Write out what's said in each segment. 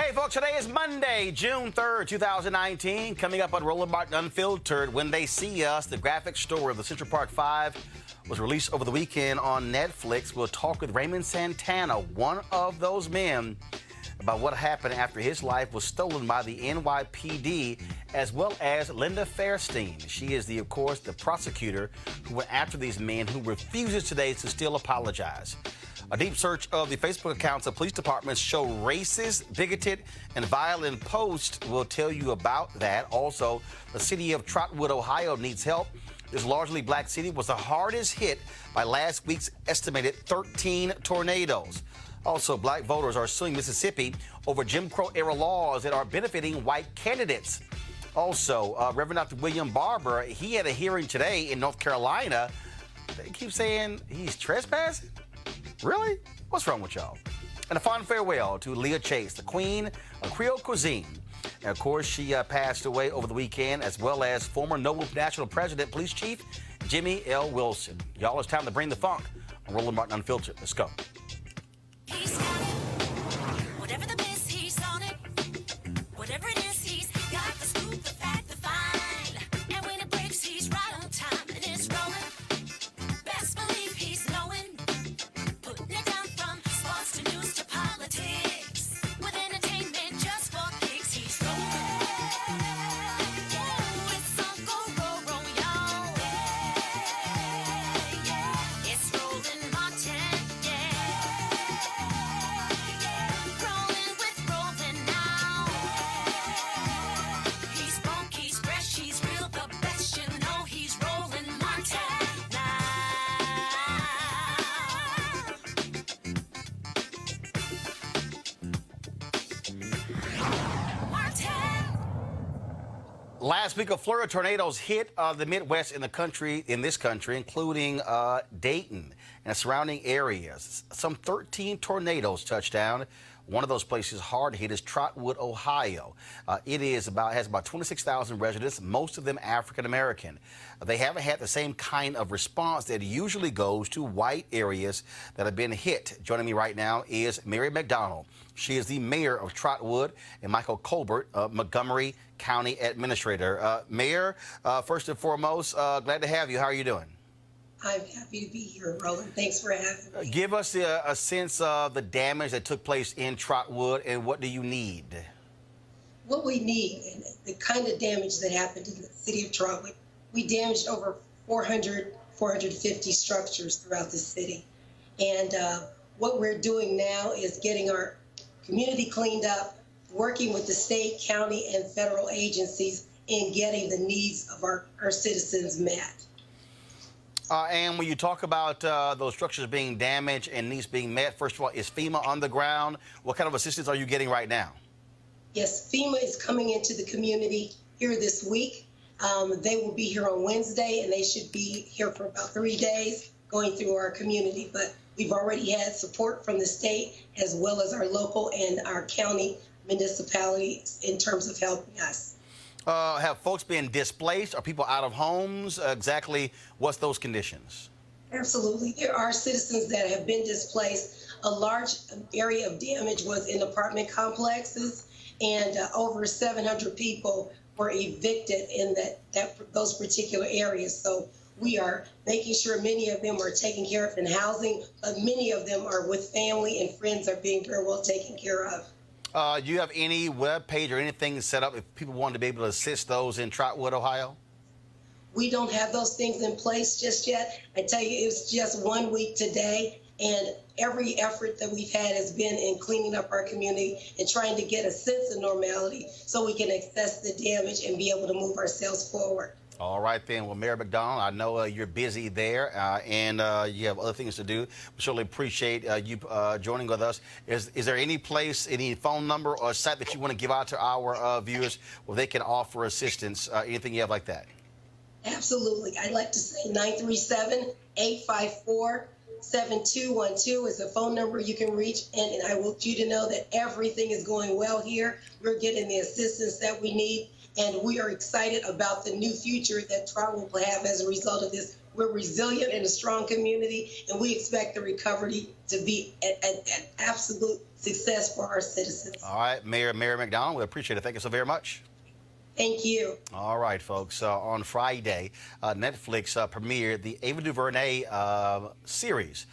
Okay, folks, today is Monday, June 3rd, 2019. Coming up on Roland Martin Unfiltered, When They See Us, the graphic story of the Central Park 5 was released over the weekend on Netflix. We'll talk with Raymond Santana, one of those men, about what happened after his life was stolen by the NYPD, as well as Linda Fairstein. She is, of course, the prosecutor who went after these men, who refuses today to still apologize. A deep search of the Facebook accounts of police departments show racist, bigoted, and violent posts. We'll tell you about that. Also, the city of Trotwood, Ohio needs help. This largely black city was the hardest hit by last week's estimated 13 tornadoes. Also, black voters are suing Mississippi over Jim Crow-era laws that are benefiting white candidates. Also, Reverend Dr. William Barber, he had a hearing today in North Carolina. They keep saying he's trespassing. Really? What's wrong with y'all? And a fond farewell to Leah Chase, the queen of Creole Cuisine. And of course, she passed away over the weekend, as well as former Noble National President, Police Chief Jimmy L. Wilson. Y'all, it's time to bring the funk on Roland Martin Unfiltered. Let's go. He's got it. Whatever the miss, he's on it. Whatever it is, he's got the scoop, the fact, the find. And when it breaks, he's right on time and it's rolling. Best believe he's knowing. Putting it down from sports to news to politics. With entertainment just for kicks, he's rolling. Yeah, it's Uncle Roro, y'all. Yeah, it's Roland Martin, yeah. Rolling with Roland now. He's funk, he's fresh, he's real, the best, you know he's Roland Martin now. Martin. Last week, a flurry of tornadoes hit the Midwest in this country, including Dayton and surrounding areas. Some 13 tornadoes touched down. One of those places hard hit is Trotwood, Ohio. It has about 26,000 residents, most of them African American. They haven't had the same kind of response that usually goes to white areas that have been hit. Joining me right now is Mary McDonald. She is the mayor of Trotwood, and Michael Colbert, Montgomery County Administrator. Mayor, first and foremost, glad to have you. How are you doing? I'm happy to be here, Roland. Thanks for having me. Give us a sense of the damage that took place in Trotwood, and what do you need? What we need, and the kind of damage that happened in the city of Trotwood, we damaged over 450 structures throughout the city. And what we're doing now is getting our community cleaned up, working with the state, county, and federal agencies in getting the needs of our citizens met. And when you talk about those structures being damaged and needs being met, first of all, is FEMA on the ground? What kind of assistance are you getting right now? Yes, FEMA is coming into the community here this week. They will be here on Wednesday, and they should be here for about 3 days going through our community. But we've already had support from the state as well as our local and our county municipalities in terms of helping us. Have folks been displaced? Are people out of homes? Exactly what's those conditions? Absolutely. There are citizens that have been displaced. A large area of damage was in apartment complexes, and over 700 people were evicted in those particular areas. So we are making sure many of them are taken care of in housing, but many of them are with family and friends are being very well taken care of. Do you have any web page or anything set up if people wanted to be able to assist those in Trotwood, Ohio? We don't have those things in place just yet. I tell you, it was just 1 week today, and every effort that we've had has been in cleaning up our community and trying to get a sense of normality so we can assess the damage and be able to move ourselves forward. All right, then. Well, Mayor McDonald, I know you're busy there and you have other things to do. We certainly appreciate you joining with us. Is there any place, any phone number or site that you want to give out to our viewers where they can offer assistance? Anything you have like that? Absolutely. I'd like to say 937-854-7212 is a phone number you can reach. And I want you to know that everything is going well here. We're getting the assistance that we need. And we are excited about the new future that Trotwood will have as a result of this. We're resilient and a strong community, and we expect the recovery to be at absolute success for our citizens. All right, Mayor McDonald, we appreciate it. Thank you so very much. Thank you. All right, folks. On Friday, Netflix premiered the Ava DuVernay series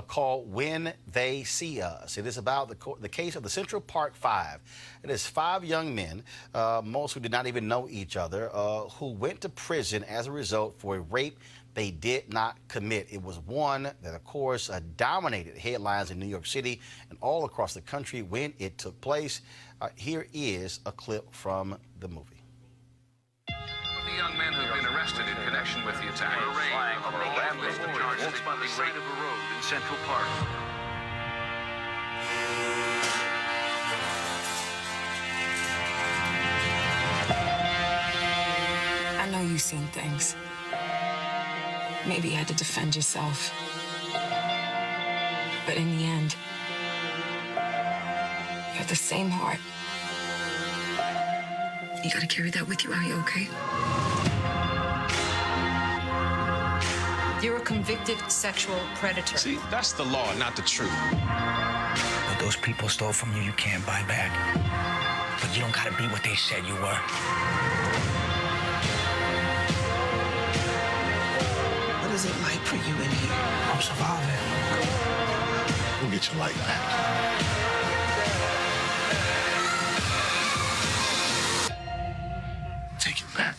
called When They See Us. It is about the case of the Central Park Five. It is 5 young men, most who did not even know each other, who went to prison as a result for a rape they did not commit. It was one that, of course, dominated headlines in New York City and all across the country when it took place. Here is a clip from the movie. The young men who've been arrested in connection with the attack are arraigned on the list of charges by the side of a road in Central Park. I know you've seen things. Maybe you had to defend yourself. But in the end, you have the same heart. You gotta carry that with you. Are you okay? You're a convicted sexual predator. See, that's the law, not the truth. What those people stole from you, you can't buy back. But you don't gotta be what they said you were. What is it like for you in here? I'm surviving. We'll get your life back. Take it back.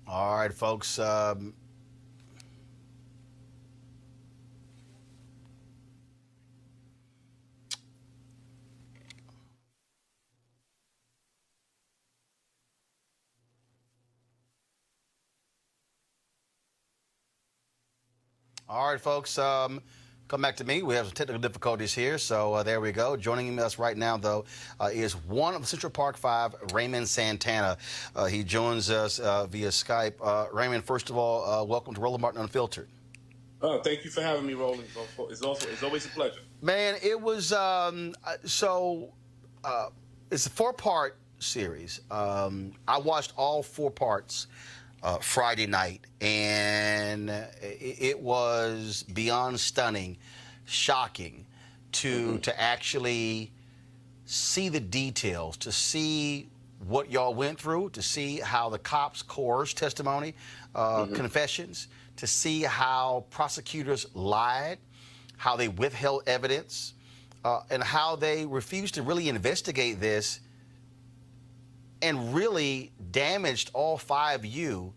All right, folks. All right, folks, come back to me. We have some technical difficulties here, so there we go. Joining us right now, though, is one of the Central Park Five, Raymond Santana. He joins us via Skype. Raymond, first of all, welcome to Roland Martin Unfiltered. Thank you for having me, Roland. It's always a pleasure. Man, it was it's a 4-part series. I watched all 4 parts Friday night, and it was beyond stunning, shocking to actually see the details, to see what y'all went through, to see how the cops coerced testimony, confessions, to see how prosecutors lied, how they withheld evidence, and how they refused to really investigate this and really damaged all 5 of you,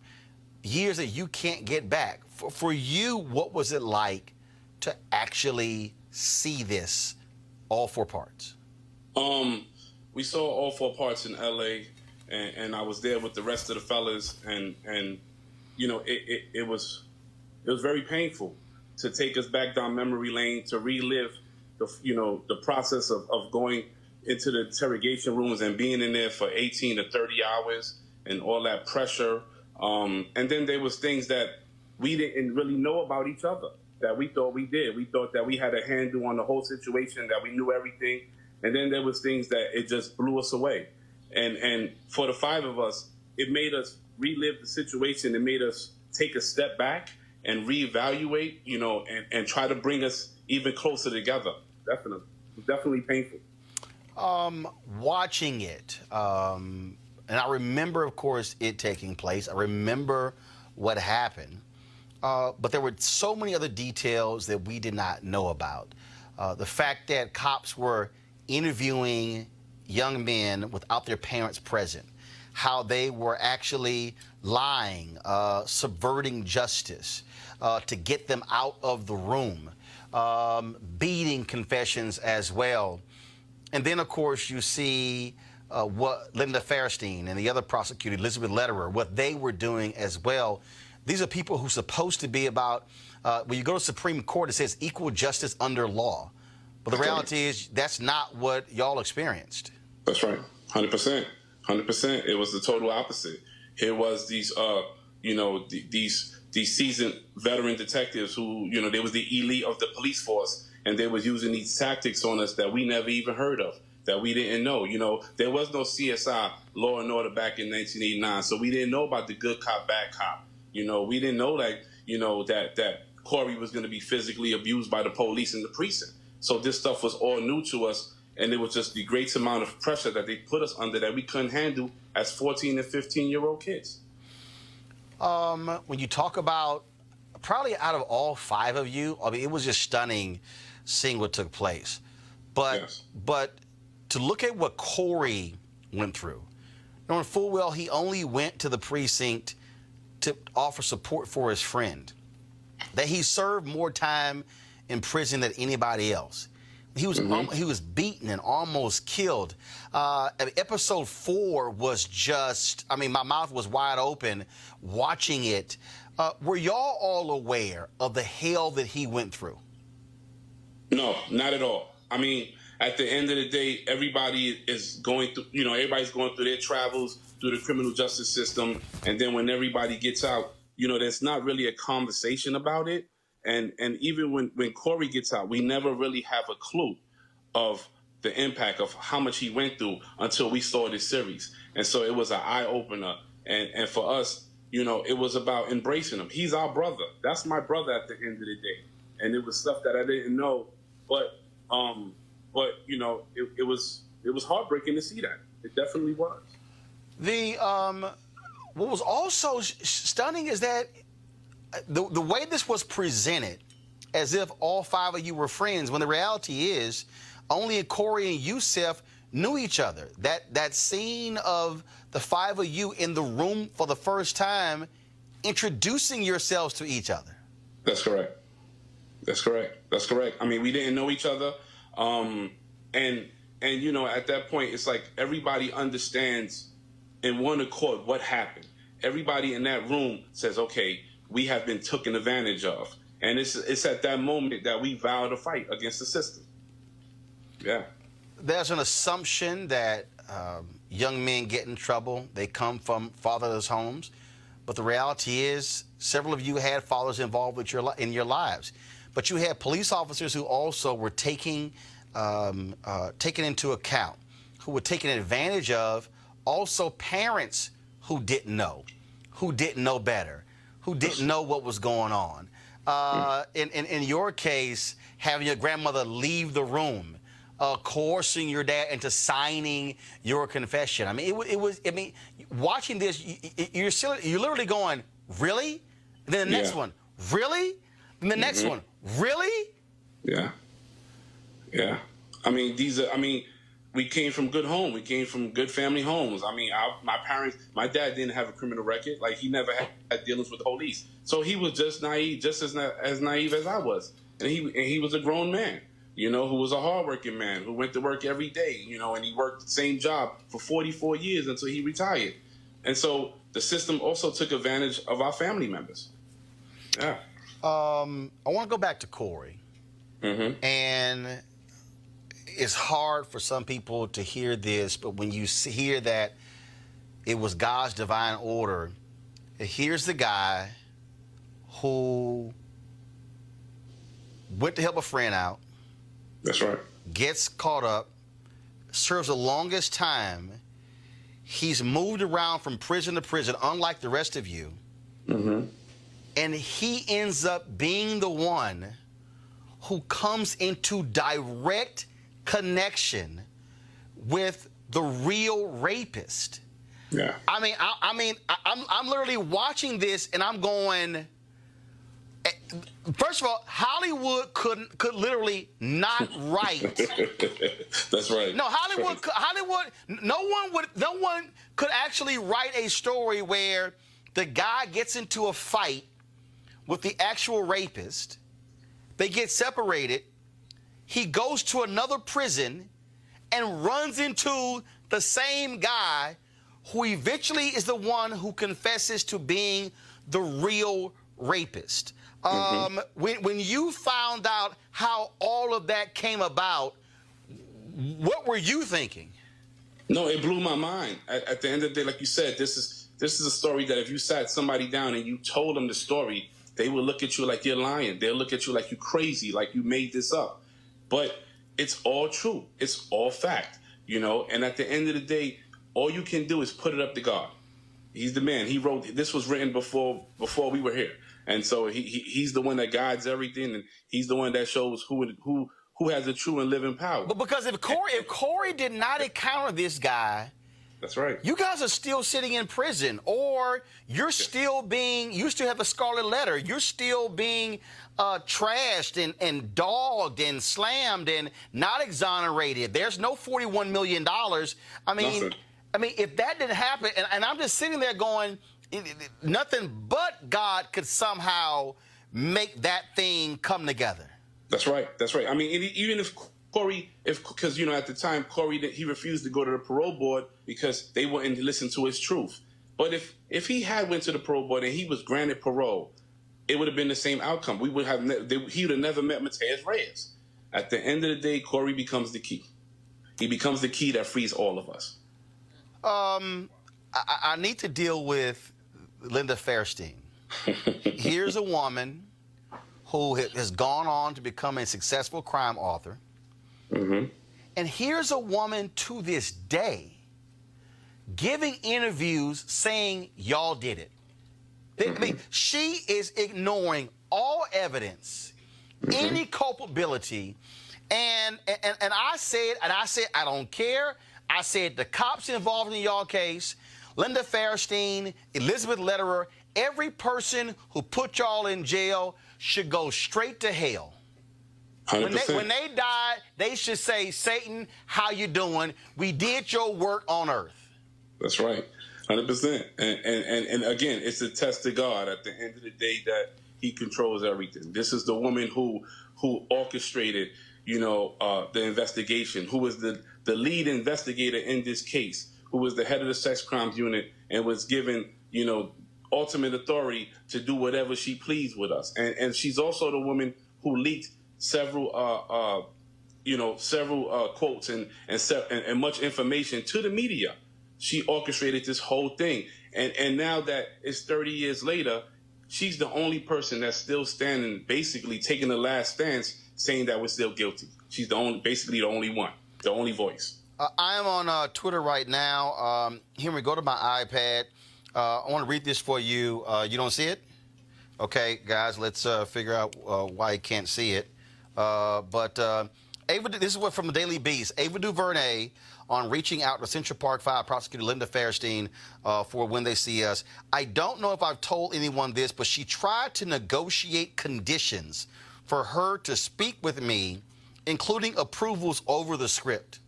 years that you can't get back. For you, what was it like to actually see this, all 4 parts? We saw all 4 parts in L.A., and I was there with the rest of the fellas, and you know, it was very painful to take us back down memory lane, to relive the process of going into the interrogation rooms and being in there for 18 to 30 hours and all that pressure. And then there was things that we didn't really know about each other that we thought we did. We thought that we had a handle on the whole situation, that we knew everything. And then there was things that it just blew us away. And for the 5 of us, it made us relive the situation. It made us take a step back and reevaluate, and try to bring us even closer together. Definitely. It was definitely painful. Watching it, and I remember, of course, it taking place. I remember what happened, but there were so many other details that we did not know about. The fact that cops were interviewing young men without their parents present, how they were actually lying, subverting justice to get them out of the room, beating confessions as well. And then, of course, you see what Linda Fairstein and the other prosecutor, Elizabeth Lederer, what they were doing as well. These are people who are supposed to be about, when you go to Supreme Court, it says equal justice under law. But the reality is that's not what y'all experienced. That's right. 100%. 100%. It was the total opposite. Here was these, these seasoned veteran detectives who, they was the elite of the police force. And they was using these tactics on us that we never even heard of, that we didn't know. You know, there was no CSI, Law and Order, back in 1989, so we didn't know about the good cop, bad cop. You know, we didn't know that, you know, that Corey was going to be physically abused by the police in the precinct. So this stuff was all new to us, and it was just the great amount of pressure that they put us under that we couldn't handle as 14 and 15-year-old kids. When you talk about, probably out of all 5 of you, I mean, it was just stunning seeing what took place. But Yes. but to look at what Corey went through, knowing full well he only went to the precinct to offer support for his friend, that he served more time in prison than anybody else. He was he was beaten and almost killed. Episode 4 was just, I mean, my mouth was wide open watching it. Were y'all all aware of the hell that he went through? No, not at all. I mean, at the end of the day, everybody is going through, you know, everybody's going through their travels through the criminal justice system. And then when everybody gets out, you know, there's not really a conversation about it. And even when Corey gets out, we never really have a clue of the impact of how much he went through until we saw this series. And so it was an eye-opener. And for us, you know, it was about embracing him. He's our brother. That's my brother at the end of the day. And it was stuff that I didn't know. But you know, it was heartbreaking to see that. It definitely was. What was also stunning is that the way this was presented, as if all 5 of you were friends, when the reality is only Corey and Yusef knew each other. That scene of the 5 of you in the room for the first time, introducing yourselves to each other. That's correct. That's correct. That's correct. I mean, we didn't know each other. And you know, at that point, it's like everybody understands in one accord what happened. Everybody in that room says, okay, we have been taken advantage of. And it's at that moment that we vow to fight against the system. Yeah. There's an assumption that young men get in trouble. They come from fatherless homes. But the reality is several of you had fathers involved with in your lives. But you had police officers who also were taken into account, who were taken advantage of, also parents who didn't know better, who didn't know what was going on. In your case, having your grandmother leave the room, coercing your dad into signing your confession. I mean, it was. I mean, watching this, you're literally going, really? And then the next one, really? And the next one, really? Yeah. Yeah. I mean, we came from good home. We came from good family homes. I mean, my parents, my dad didn't have a criminal record. Like, he never had dealings with the police. So he was just naive, just as naive as I was. And he was a grown man, you know, who was a hardworking man, who went to work every day, you know, and he worked the same job for 44 years until he retired. And so the system also took advantage of our family members. Yeah. I want to go back to Corey. And it's hard for some people to hear this, but when you hear that it was God's divine order, here's the guy who went to help a friend out. That's right. Gets caught up, serves the longest time. He's moved around from prison to prison, unlike the rest of you. And he ends up being the one who comes into direct connection with the real rapist. Yeah. I'm literally watching this and I'm going, first of all, Hollywood could literally not write. That's right. No, Hollywood, no one could actually write a story where the guy gets into a fight with the actual rapist. They get separated. He goes to another prison and runs into the same guy who eventually is the one who confesses to being the real rapist. When you found out how all of that came about, what were you thinking? No, it blew my mind. At the end of the day, like you said, this is a story that if you sat somebody down and you told them the story, they will look at you like you're lying. They'll look at you like you're crazy, like you made this up. But it's all true. It's all fact. you know. And at the end of the day, all you can do is put it up to God. He's the man. He wrote, this was written before we were here. And so he's the one that guides everything, and he's the one that shows who has the true and living power. But because if Corey did not encounter this guy, that's right, you guys are still sitting in prison, or you still have the scarlet letter. You're still being trashed and dogged and slammed and not exonerated. There's no $41 million. I mean, if that didn't happen, and I'm just sitting there going, nothing but God could somehow make that thing come together. That's right. That's right. I mean, even if Corey, because, you know, at the time, Corey, he refused to go to the parole board because they wouldn't listen to his truth. But if he had went to the parole board and he was granted parole, it would have been the same outcome. He would have never met Mateus Reyes. At the end of the day, Corey becomes the key. He becomes the key that frees all of us. I need to deal with Linda Fairstein. Here's a woman who has gone on to become a successful crime author. Mm-hmm. And here's a woman to this day giving interviews saying y'all did it. I mean, she is ignoring all evidence, any culpability. And I said, I don't care. I said the cops involved in y'all case, Linda Fairstein, Elizabeth Lederer, every person who put y'all in jail should go straight to hell. 100%. When they die, they should say, Satan, how you doing? We did your work on earth. That's right. 100%. And again, it's a test to God at the end of the day that he controls everything. This is the woman who orchestrated, you know, the investigation, who was the lead investigator in this case, who was the head of the sex crimes unit and was given, you know, ultimate authority to do whatever she pleased with us. And she's also the woman who leaked several quotes and much information to the media. She orchestrated this whole thing. And now that it's 30 years later, she's the only person that's still standing, basically taking the last stance, saying that we're still guilty. She's basically the only one, the only voice. I am on Twitter right now. Henry, go to my iPad. I want to read this for you. You don't see it? Okay, guys, let's figure out why you can't see it. But Ava, this is what from the Daily Beast. Ava DuVernay on reaching out to Central Park 5 prosecutor Linda Fairstein for When They See Us. I don't know if I've told anyone this, but she tried to negotiate conditions for her to speak with me, including approvals over the script.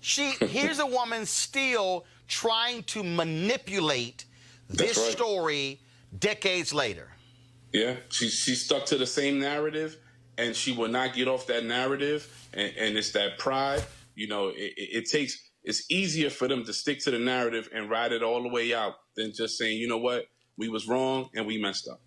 Here's a woman still trying to manipulate this story decades later. Yeah, she stuck to the same narrative, and she will not get off that narrative, and it's that pride. You know, it's easier for them to stick to the narrative and ride it all the way out than just saying, you know what, we was wrong and we messed up.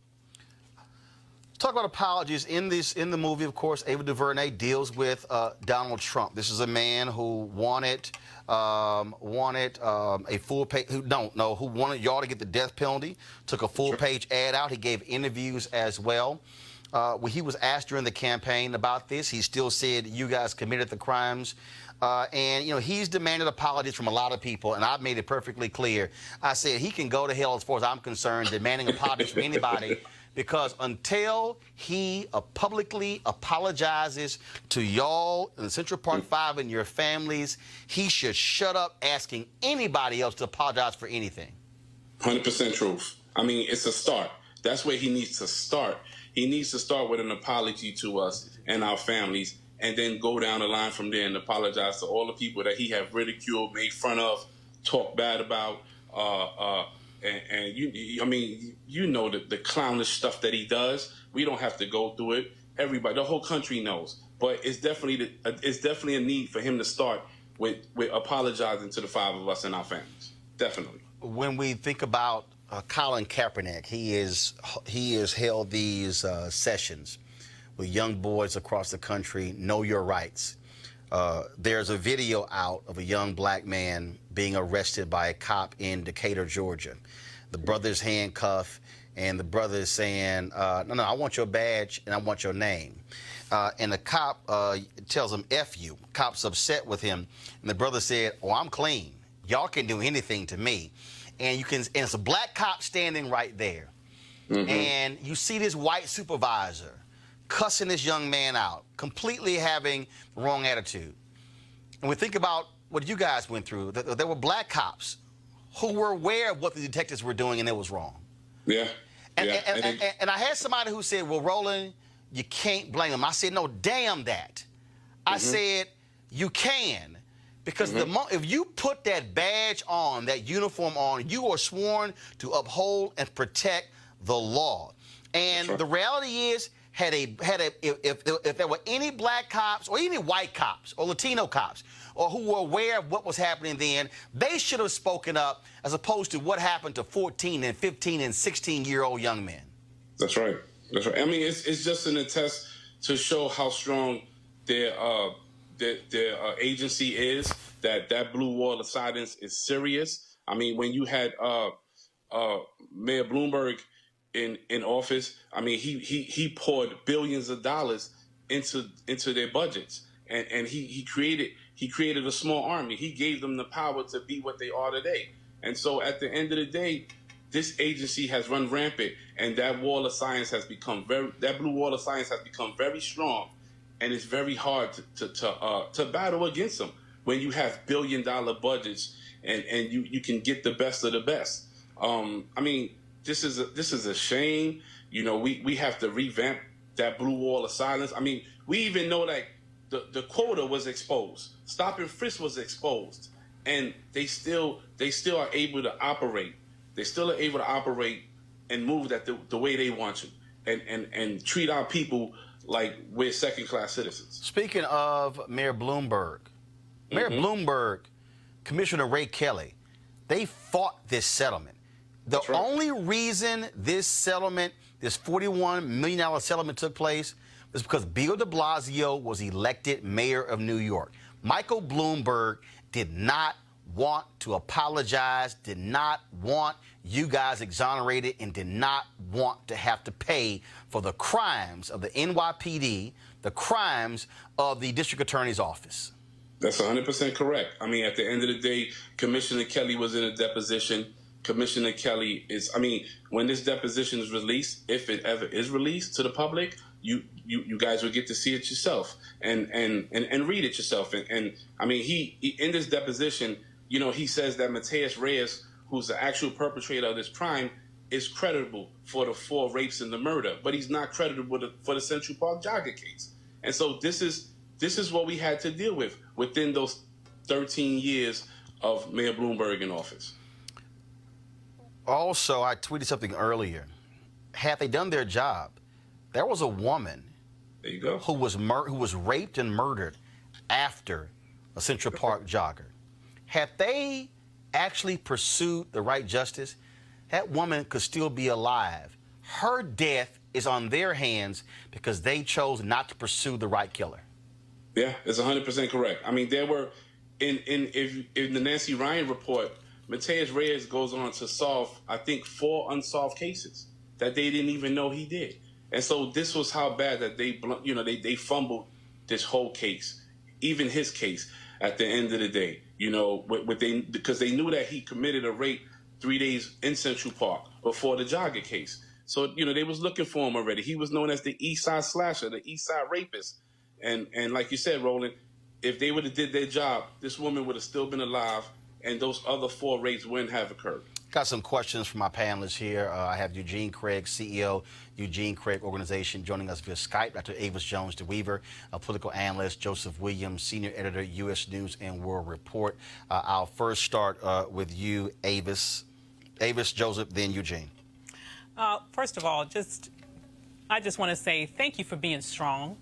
Talk about apologies. In the movie, of course, Ava DuVernay deals with Donald Trump. This is a man who wanted a full page, who wanted y'all to get the death penalty, took a full page ad out. He gave interviews as well. When he was asked during the campaign about this, he still said, you guys committed the crimes. And, you know, he's demanded apologies from a lot of people, and I've made it perfectly clear. I said he can go to hell as far as I'm concerned, demanding apologies from anybody, because until he publicly apologizes to y'all in Central Park 5 and your families, he should shut up asking anybody else to apologize for anything. 100% truth. I mean, it's a start. That's where he needs to start. He needs to start with an apology to us and our families, and then go down the line from there and apologize to all the people that he have ridiculed, made fun of, talked bad about. You know the clownish stuff that he does. We don't have to go through it. Everybody, the whole country knows. But it's definitely a need for him to start with apologizing to the 5 of us and our families. Definitely. When we think about Colin Kaepernick, he has held these sessions with young boys across the country. Know your rights. There's a video out of a young black man being arrested by a cop in Decatur, Georgia. The brother's handcuffed. and the brother is saying, no, I want your badge and I want your name. And the cop tells him, F you. Cop's upset with him. And the brother said, oh, I'm clean. Y'all can do anything to me. And it's a black cop standing right there. And you see this white supervisor cussing this young man out, completely having the wrong attitude. And we think about what you guys went through. There were black cops who were aware of what the detectives were doing, and it was wrong. Yeah. And I had somebody who said, well, Roland, you can't blame them. I said, no, damn that. I said, you can. Because if you put that badge on, that uniform on, you are sworn to uphold and protect the law. And the reality is, if there were any black cops or any white cops or Latino cops or who were aware of what was happening then, they should have spoken up as opposed to what happened to 14 and 15 and 16-year-old young men. That's right. That's right. I mean, it's just an attest to show how strong their agency is, that blue wall of silence is serious. I mean, when you had Mayor Bloomberg in office, I mean, he poured billions of dollars into their budgets, and he created a small army. He gave them the power to be what they are today. And so at the end of the day, this agency has run rampant, and that wall of science has become that blue wall of science has become very strong, and it's very hard to battle against them when you have billion-dollar budgets and you can get the best of the best. I mean, this is a shame. You know, we have to revamp that blue wall of silence. I mean, we even know that the quota was exposed. Stop and frisk was exposed. And they still are able to operate. They still are able to operate and move that the way they want to and treat our people like we're second-class citizens. Speaking of Mayor Bloomberg, Commissioner Ray Kelly, they fought this settlement. The only reason this settlement, this $41 million settlement took place was because Bill de Blasio was elected mayor of New York. Michael Bloomberg did not want to apologize, did not want you guys exonerated, and did not want to have to pay for the crimes of the NYPD, the crimes of the district attorney's office. That's 100% correct. I mean, at the end of the day, Commissioner Kelly was in a deposition. Commissioner Kelly is, I mean, when this deposition is released, if it ever is released to the public, you guys will get to see it yourself and read it yourself. And I mean, he in this deposition, you know, he says that Mateus Reyes, who's the actual perpetrator of this crime, is credible for the 4 rapes and the murder, but he's not credible for the Central Park jogger case. And so this is what we had to deal with within those 13 years of Mayor Bloomberg in office. Also, I tweeted something earlier. Had they done their job, there was a woman there you go. who was raped and murdered after a Central Park jogger. Had they actually pursued the right justice, that woman could still be alive. Her death is on their hands because they chose not to pursue the right killer. Yeah, it's 100% correct. I mean, there were in the Nancy Ryan report, Mateus Reyes goes on to solve, I think, 4 unsolved cases that they didn't even know he did. And so this was how bad that they fumbled this whole case, even his case at the end of the day, you know, because they knew that he committed a rape 3 days in Central Park before the jogger case. So, you know, they was looking for him already. He was known as the East Side Slasher, the East Side Rapist. And like you said, Roland, if they would have did their job, this woman would have still been alive, and those other 4 rapes wouldn't have occurred. Got some questions from my panelists here. I have Eugene Craig, CEO, Eugene Craig Organization, joining us via Skype. Dr. Avis Jones DeWeaver, a political analyst. Joseph Williams, senior editor, U.S. News and World Report. I'll first start with you, Avis. Avis, Joseph, then Eugene. First of all, I just want to say thank you for being strong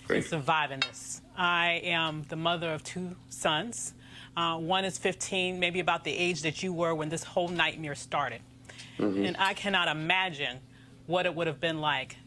and surviving this. I am the mother of 2 sons. One is 15, maybe about the age that you were when this whole nightmare started. And I cannot imagine what it would have been like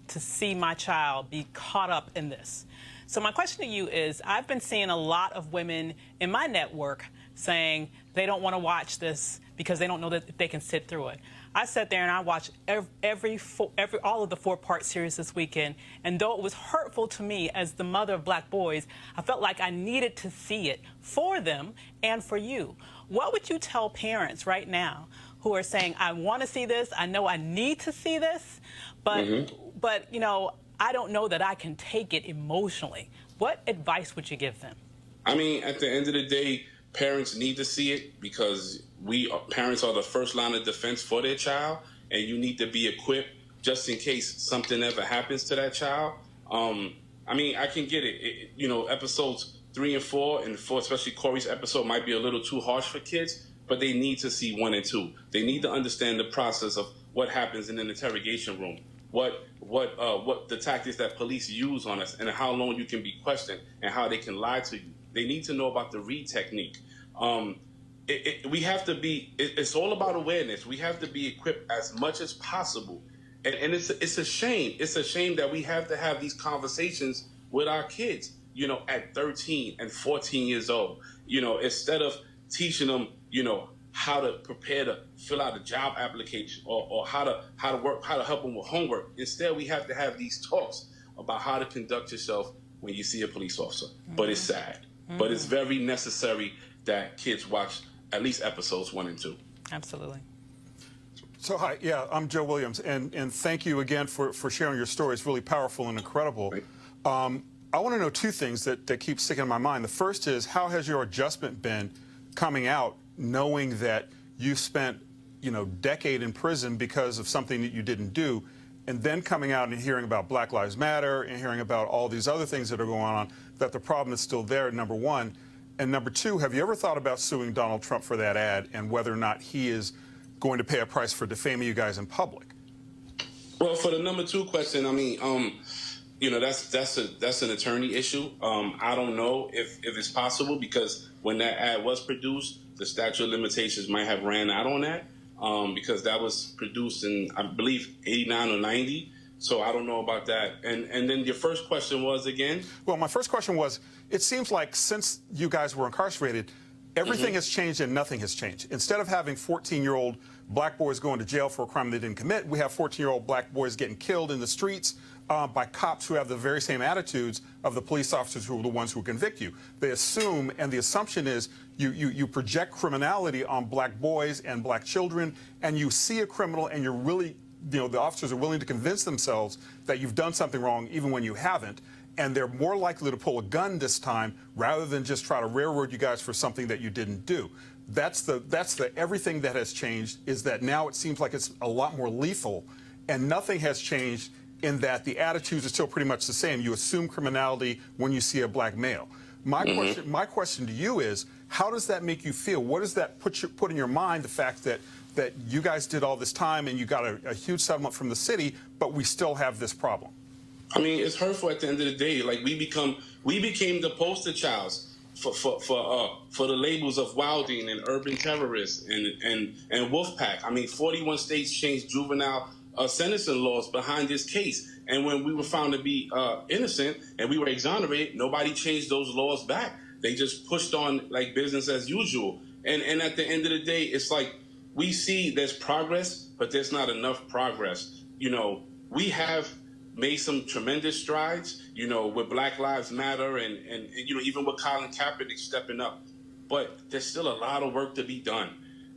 to see my child be caught up in this. So my question to you is, I've been seeing a lot of women in my network saying they don't want to watch this because they don't know that they can sit through it. I sat there and I watched all of the 4-part series this weekend, and though it was hurtful to me as the mother of black boys, I felt like I needed to see it for them and for you. What would you tell parents right now who are saying, I want to see this, I know I need to see this, but you know, I don't know that I can take it emotionally? What advice would you give them? I mean, at the end of the day, parents need to see it because parents are the first line of defense for their child, and you need to be equipped just in case something ever happens to that child. I mean, I can get it. You know, episodes 3 and 4, and 4, especially Corey's episode, might be a little too harsh for kids, but they need to see 1 and 2. They need to understand the process of what happens in an interrogation room, what the tactics that police use on us, and how long you can be questioned, and how they can lie to you. They need to know about the read technique. We have to be. It's all about awareness. We have to be equipped as much as possible, and it's a shame. It's a shame that we have to have these conversations with our kids. You know, at 13 and 14 years old. You know, instead of teaching them, you know, how to prepare to fill out a job application or how to work, how to help them with homework. Instead, we have to have these talks about how to conduct yourself when you see a police officer. But it's sad. But it's very necessary that kids watch at least episodes 1 and 2. Absolutely. So, hi, yeah, I'm Joe Williams, and thank you again for sharing your story. It's really powerful and incredible. I want to know 2 things that keep sticking in my mind. The first is, how has your adjustment been coming out, knowing that you spent, you know, decade in prison because of something that you didn't do, and then coming out and hearing about Black Lives Matter and hearing about all these other things that are going on, that the problem is still there, number 1. And number 2, have you ever thought about suing Donald Trump for that ad and whether or not he is going to pay a price for defaming you guys in public? Well, for the number 2 question, I mean, you know, that's an attorney issue. I don't know if it's possible, because when that ad was produced, the statute of limitations might have ran out on that, because that was produced in, I believe, 89 or 90. So I don't know about that. And then your first question was again? Well, my first question was, it seems like since you guys were incarcerated, everything has changed and nothing has changed. Instead of having 14-year-old black boys going to jail for a crime they didn't commit, we have 14-year-old black boys getting killed in the streets by cops who have the very same attitudes of the police officers who are the ones who convict you. They assume, and the assumption is, you project criminality on black boys and black children, and you see a criminal and you're really, you know, the officers are willing to convince themselves that you've done something wrong even when you haven't, and they're more likely to pull a gun this time rather than just try to railroad you guys for something that you didn't do. That's the everything that has changed, is that now it seems like it's a lot more lethal, and nothing has changed in that the attitudes are still pretty much the same. You assume criminality when you see a black male. My question to you is, how does that make you feel? What does that put in your mind, the fact that you guys did all this time and you got a huge settlement from the city, but we still have this problem? I mean, it's hurtful at the end of the day. Like, we became the poster child for the labels of wilding and urban terrorists and wolf pack. I mean, 41 states changed juvenile sentencing laws behind this case, and when we were found to be innocent and we were exonerated, nobody changed those laws back. They just pushed on like business as usual. And at the end of the day, it's like, we see there's progress, but there's not enough progress. You know, we have made some tremendous strides, you know, with Black Lives Matter and you know, even with Colin Kaepernick stepping up. But there's still a lot of work to be done.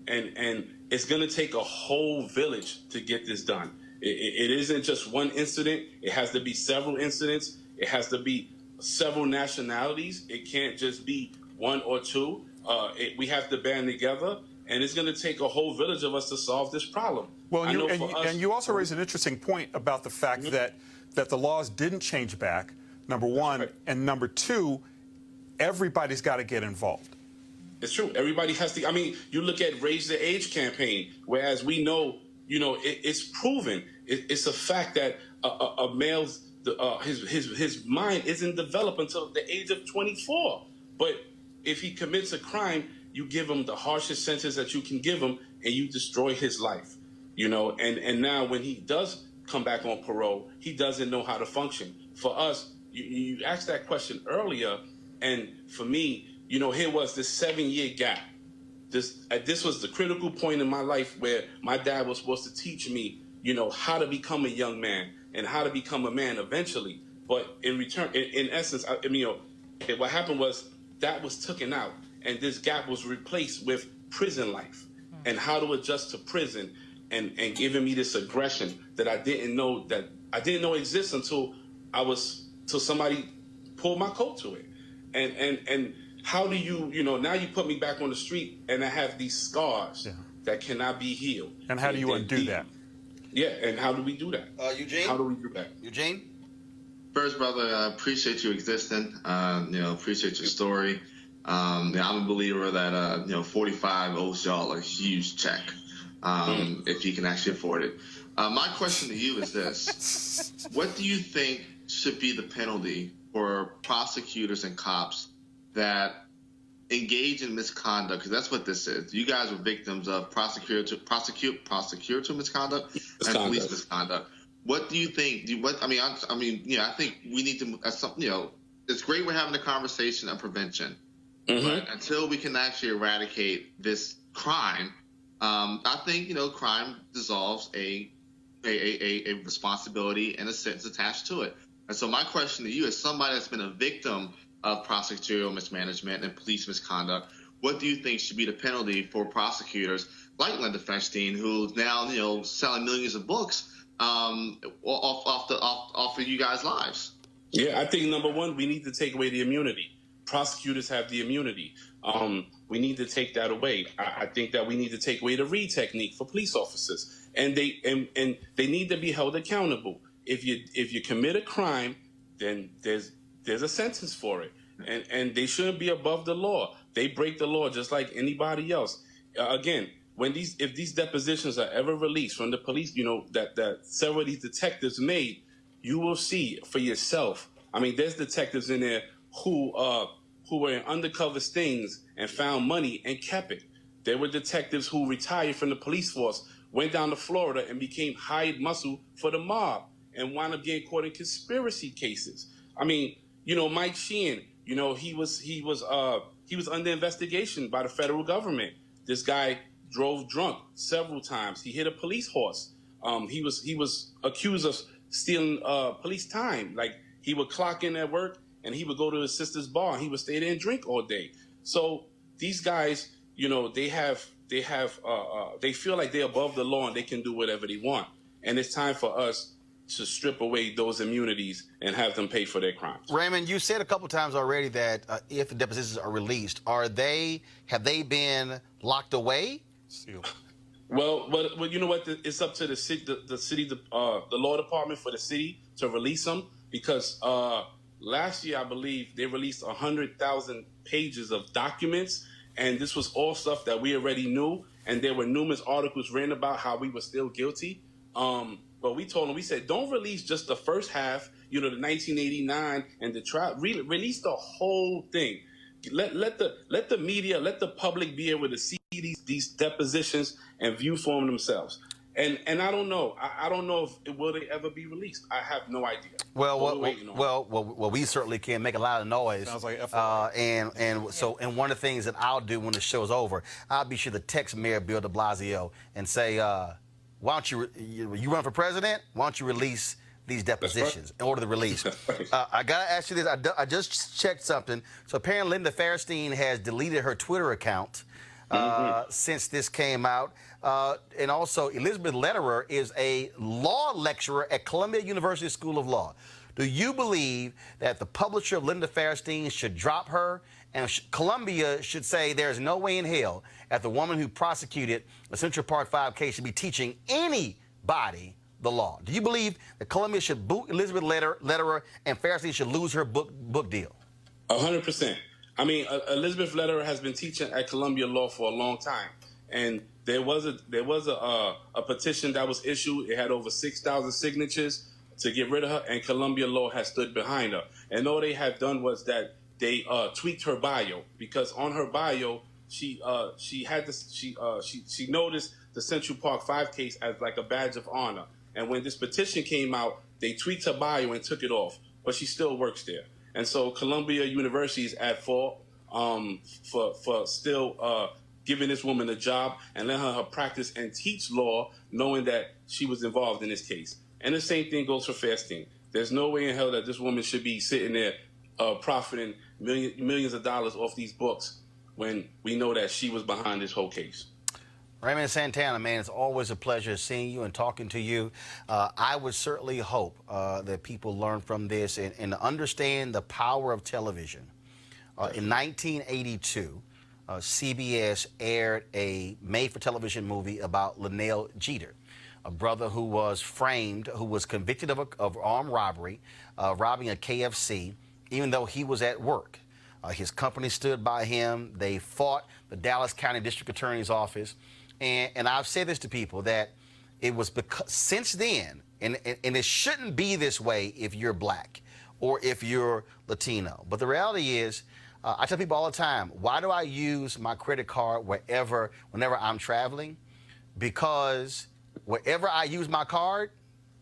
And it's going to take a whole village to get this done. It isn't just one incident. It has to be several incidents. It has to be several nationalities. It can't just be 1 or 2. We have to band together. And it's going to take a whole village of us to solve this problem. Well, and you also raise an interesting point about the fact that the laws didn't change back, number 1. And number 2, everybody's got to get involved. It's true. Everybody has to. I mean, you look at Raise the Age campaign, whereas we know, you know, it's proven. It's a fact that a male's his mind isn't developed until the age of 24. But if he commits a crime, you give him the harshest sentence that you can give him, and you destroy his life. You know, and now when he does come back on parole, he doesn't know how to function. For us, you asked that question earlier, and for me, you know, here was this 7-year gap. this was the critical point in my life where my dad was supposed to teach me, how to become a young man and how to become a man eventually. But in return, in essence, what happened was that was taken out, and this gap was replaced with prison life and how to adjust to prison, and giving me this aggression that I didn't know exists until somebody pulled my coat to it. And how do you, now you put me back on the street and I have these scars that cannot be healed. And how do you undo that? Yeah, and how do we do that? Eugene? How do we do that? Eugene? First, brother, I appreciate you existing. Appreciate your story. I'm a believer that 45 owes y'all a huge check, if you can actually afford it. My question to you is this: what do you think should be the penalty for prosecutors and cops that engage in misconduct? Because that's what this is. You guys were victims of prosecutor misconduct and police misconduct. What do you think? I think we need to. It's great we're having a conversation of prevention, but until we can actually eradicate this crime, I think crime dissolves a responsibility and a sentence attached to it. And so my question to you, as somebody that's been a victim of prosecutorial mismanagement and police misconduct, what do you think should be the penalty for prosecutors like Linda Feinstein, who's now selling millions of books off of you guys' lives? Yeah, I think number one, we need to take away the immunity. Prosecutors have the immunity. We need to take that away. I think that we need to take away the Reed technique for police officers, and they need to be held accountable. If you commit a crime, then there's a sentence for it, and they shouldn't be above the law. They break the law just like anybody else. Again, if these depositions are ever released from the police, that several of these detectives made, you will see for yourself. I mean, there's detectives in there who were in undercover stings and found money and kept it. There were detectives who retired from the police force, went down to Florida and became hired muscle for the mob and wound up getting caught in conspiracy cases. I mean, Mike Sheehan, he was under investigation by the federal government. This guy drove drunk several times. He hit a police horse. He was accused of stealing police time. Like, he would clock in at work and he would go to his sister's bar and he would stay there and drink all day. So these guys, they feel like they're above the law and they can do whatever they want. And it's time for us to strip away those immunities and have them pay for their crimes. Raymond, you said a couple times already that if the depositions are released, have they been locked away? Well, you know what? It's up to the city, the law department for the city to release them, because last year I believe they released 100,000 pages of documents, and this was all stuff that we already knew, and there were numerous articles written about how we were still guilty. But we told them, we said, don't release just the first half, the 1989 and the trial. Release the whole thing. Let the media, let the public be able to see these depositions and view for them themselves. And I don't know. I don't know if will they ever be released. I have no idea. Well, we certainly can make a lot of noise. Sounds like and one of the things that I'll do when the show's over, I'll be sure to text Mayor Bill de Blasio and say, why don't you run for president? Why don't you release these depositions in order to release? I got to ask you this. I just checked something. So apparently Linda Feinstein has deleted her Twitter account since this came out. And also Elizabeth Lederer is a law lecturer at Columbia University School of Law. Do you believe that the publisher of Linda Feinstein should drop her, and Columbia should say there's no way in hell that the woman who prosecuted the Central Park 5 case should be teaching anybody the law? Do you believe that Columbia should boot Elizabeth Lederer and Feinstein should lose her book deal? 100%. I mean, Elizabeth Lederer has been teaching at Columbia Law for a long time, and there was a petition that was issued. It had over 6,000 signatures to get rid of her, and Columbia Law has stood behind her. And all they have done was that they tweaked her bio, because on her bio she noticed the Central Park 5 case as like a badge of honor. And when this petition came out, they tweaked her bio and took it off, but she still works there. And so Columbia University is at fault for still giving this woman a job and letting her practice and teach law, knowing that she was involved in this case. And the same thing goes for Fairstein. There's no way in hell that this woman should be sitting there profiting millions of dollars off these books when we know that she was behind this whole case. Raymond Santana, man, it's always a pleasure seeing you and talking to you. I would certainly hope that people learn from this and understand the power of television. In 1982, CBS aired a made-for-television movie about Linnell Jeter, a brother who was framed, who was convicted of armed robbery, robbing a KFC, even though he was at work. His company stood by him. They fought the Dallas County District Attorney's Office. And I've said this to people, that it was because since then, and it shouldn't be this way if you're black or if you're Latino. But the reality is, I tell people all the time, why do I use my credit card whenever I'm traveling? Because wherever I use my card,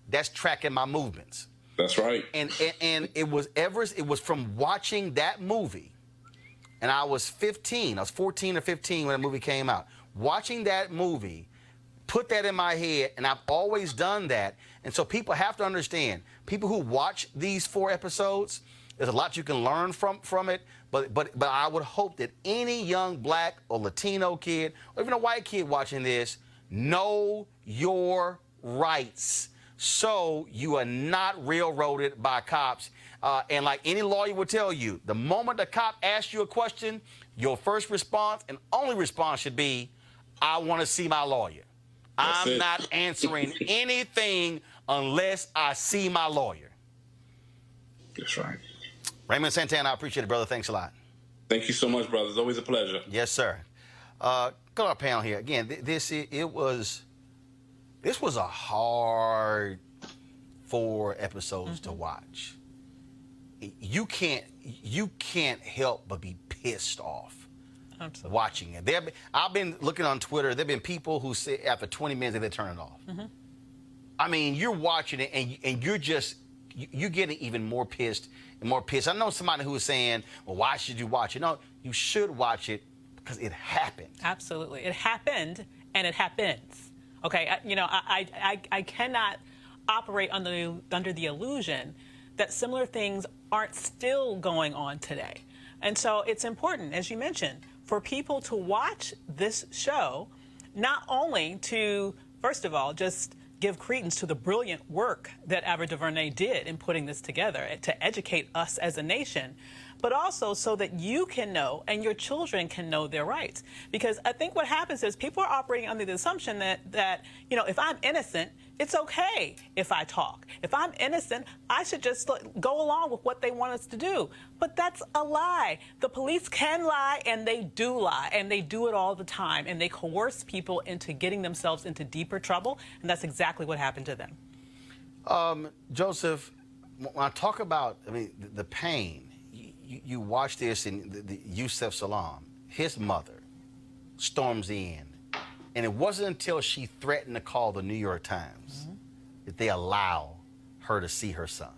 that's tracking my movements. That's right. And it was from watching that movie, and I was 15. I was 14 or 15 when the movie came out. Watching that movie put that in my head, and I've always done that. And so people have to understand, people who watch these 4 episodes, there's a lot you can learn from it. But I would hope that any young black or Latino kid, or even a white kid watching this, know your rights so you are not railroaded by cops. And like any lawyer would tell you, the moment the cop asks you a question, your first response and only response should be, I want to see my lawyer. I'm not answering anything unless I see my lawyer. That's right. Raymond Santana, I appreciate it, brother. Thanks a lot. Thank you so much, brother. It's always a pleasure. Yes, sir. Go to our panel here. Again, this was a hard 4 episodes to watch. You can't help but be pissed off. Absolutely. Watching it. I've been looking on Twitter. There've been people who say after 20 minutes they turn it off. I mean, you're watching it and you're getting even more pissed and more pissed. I know somebody who was saying, well, why should you watch it? No, you should watch it because it happened. Absolutely. It happened and it happens. Okay, I cannot operate under the illusion that similar things aren't still going on today. And so it's important, as you mentioned, for people to watch this show, not only to, first of all, just give credence to the brilliant work that Ava DuVernay did in putting this together to educate us as a nation, but also so that you can know and your children can know their rights. Because I think what happens is people are operating under the assumption that if I'm innocent, it's okay if I talk. If I'm innocent, I should just go along with what they want us to do. But that's a lie. The police can lie, and they do lie, and they do it all the time, and they coerce people into getting themselves into deeper trouble, and that's exactly what happened to them. Joseph, when I talk about, the pain, you watch this in the Yusef Salaam, his mother storms in. And it wasn't until she threatened to call the New York Times that they allow her to see her son.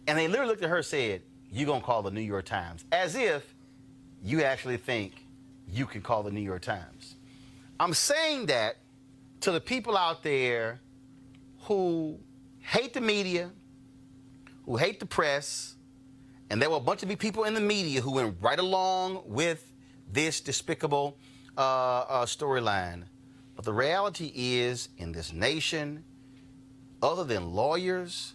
And they literally looked at her and said, you're going to call the New York Times, as if you actually think you can call the New York Times. I'm saying that to the people out there who hate the media, who hate the press, and there were a bunch of people in the media who went right along with this despicable storyline. But the reality is, in this nation, other than lawyers,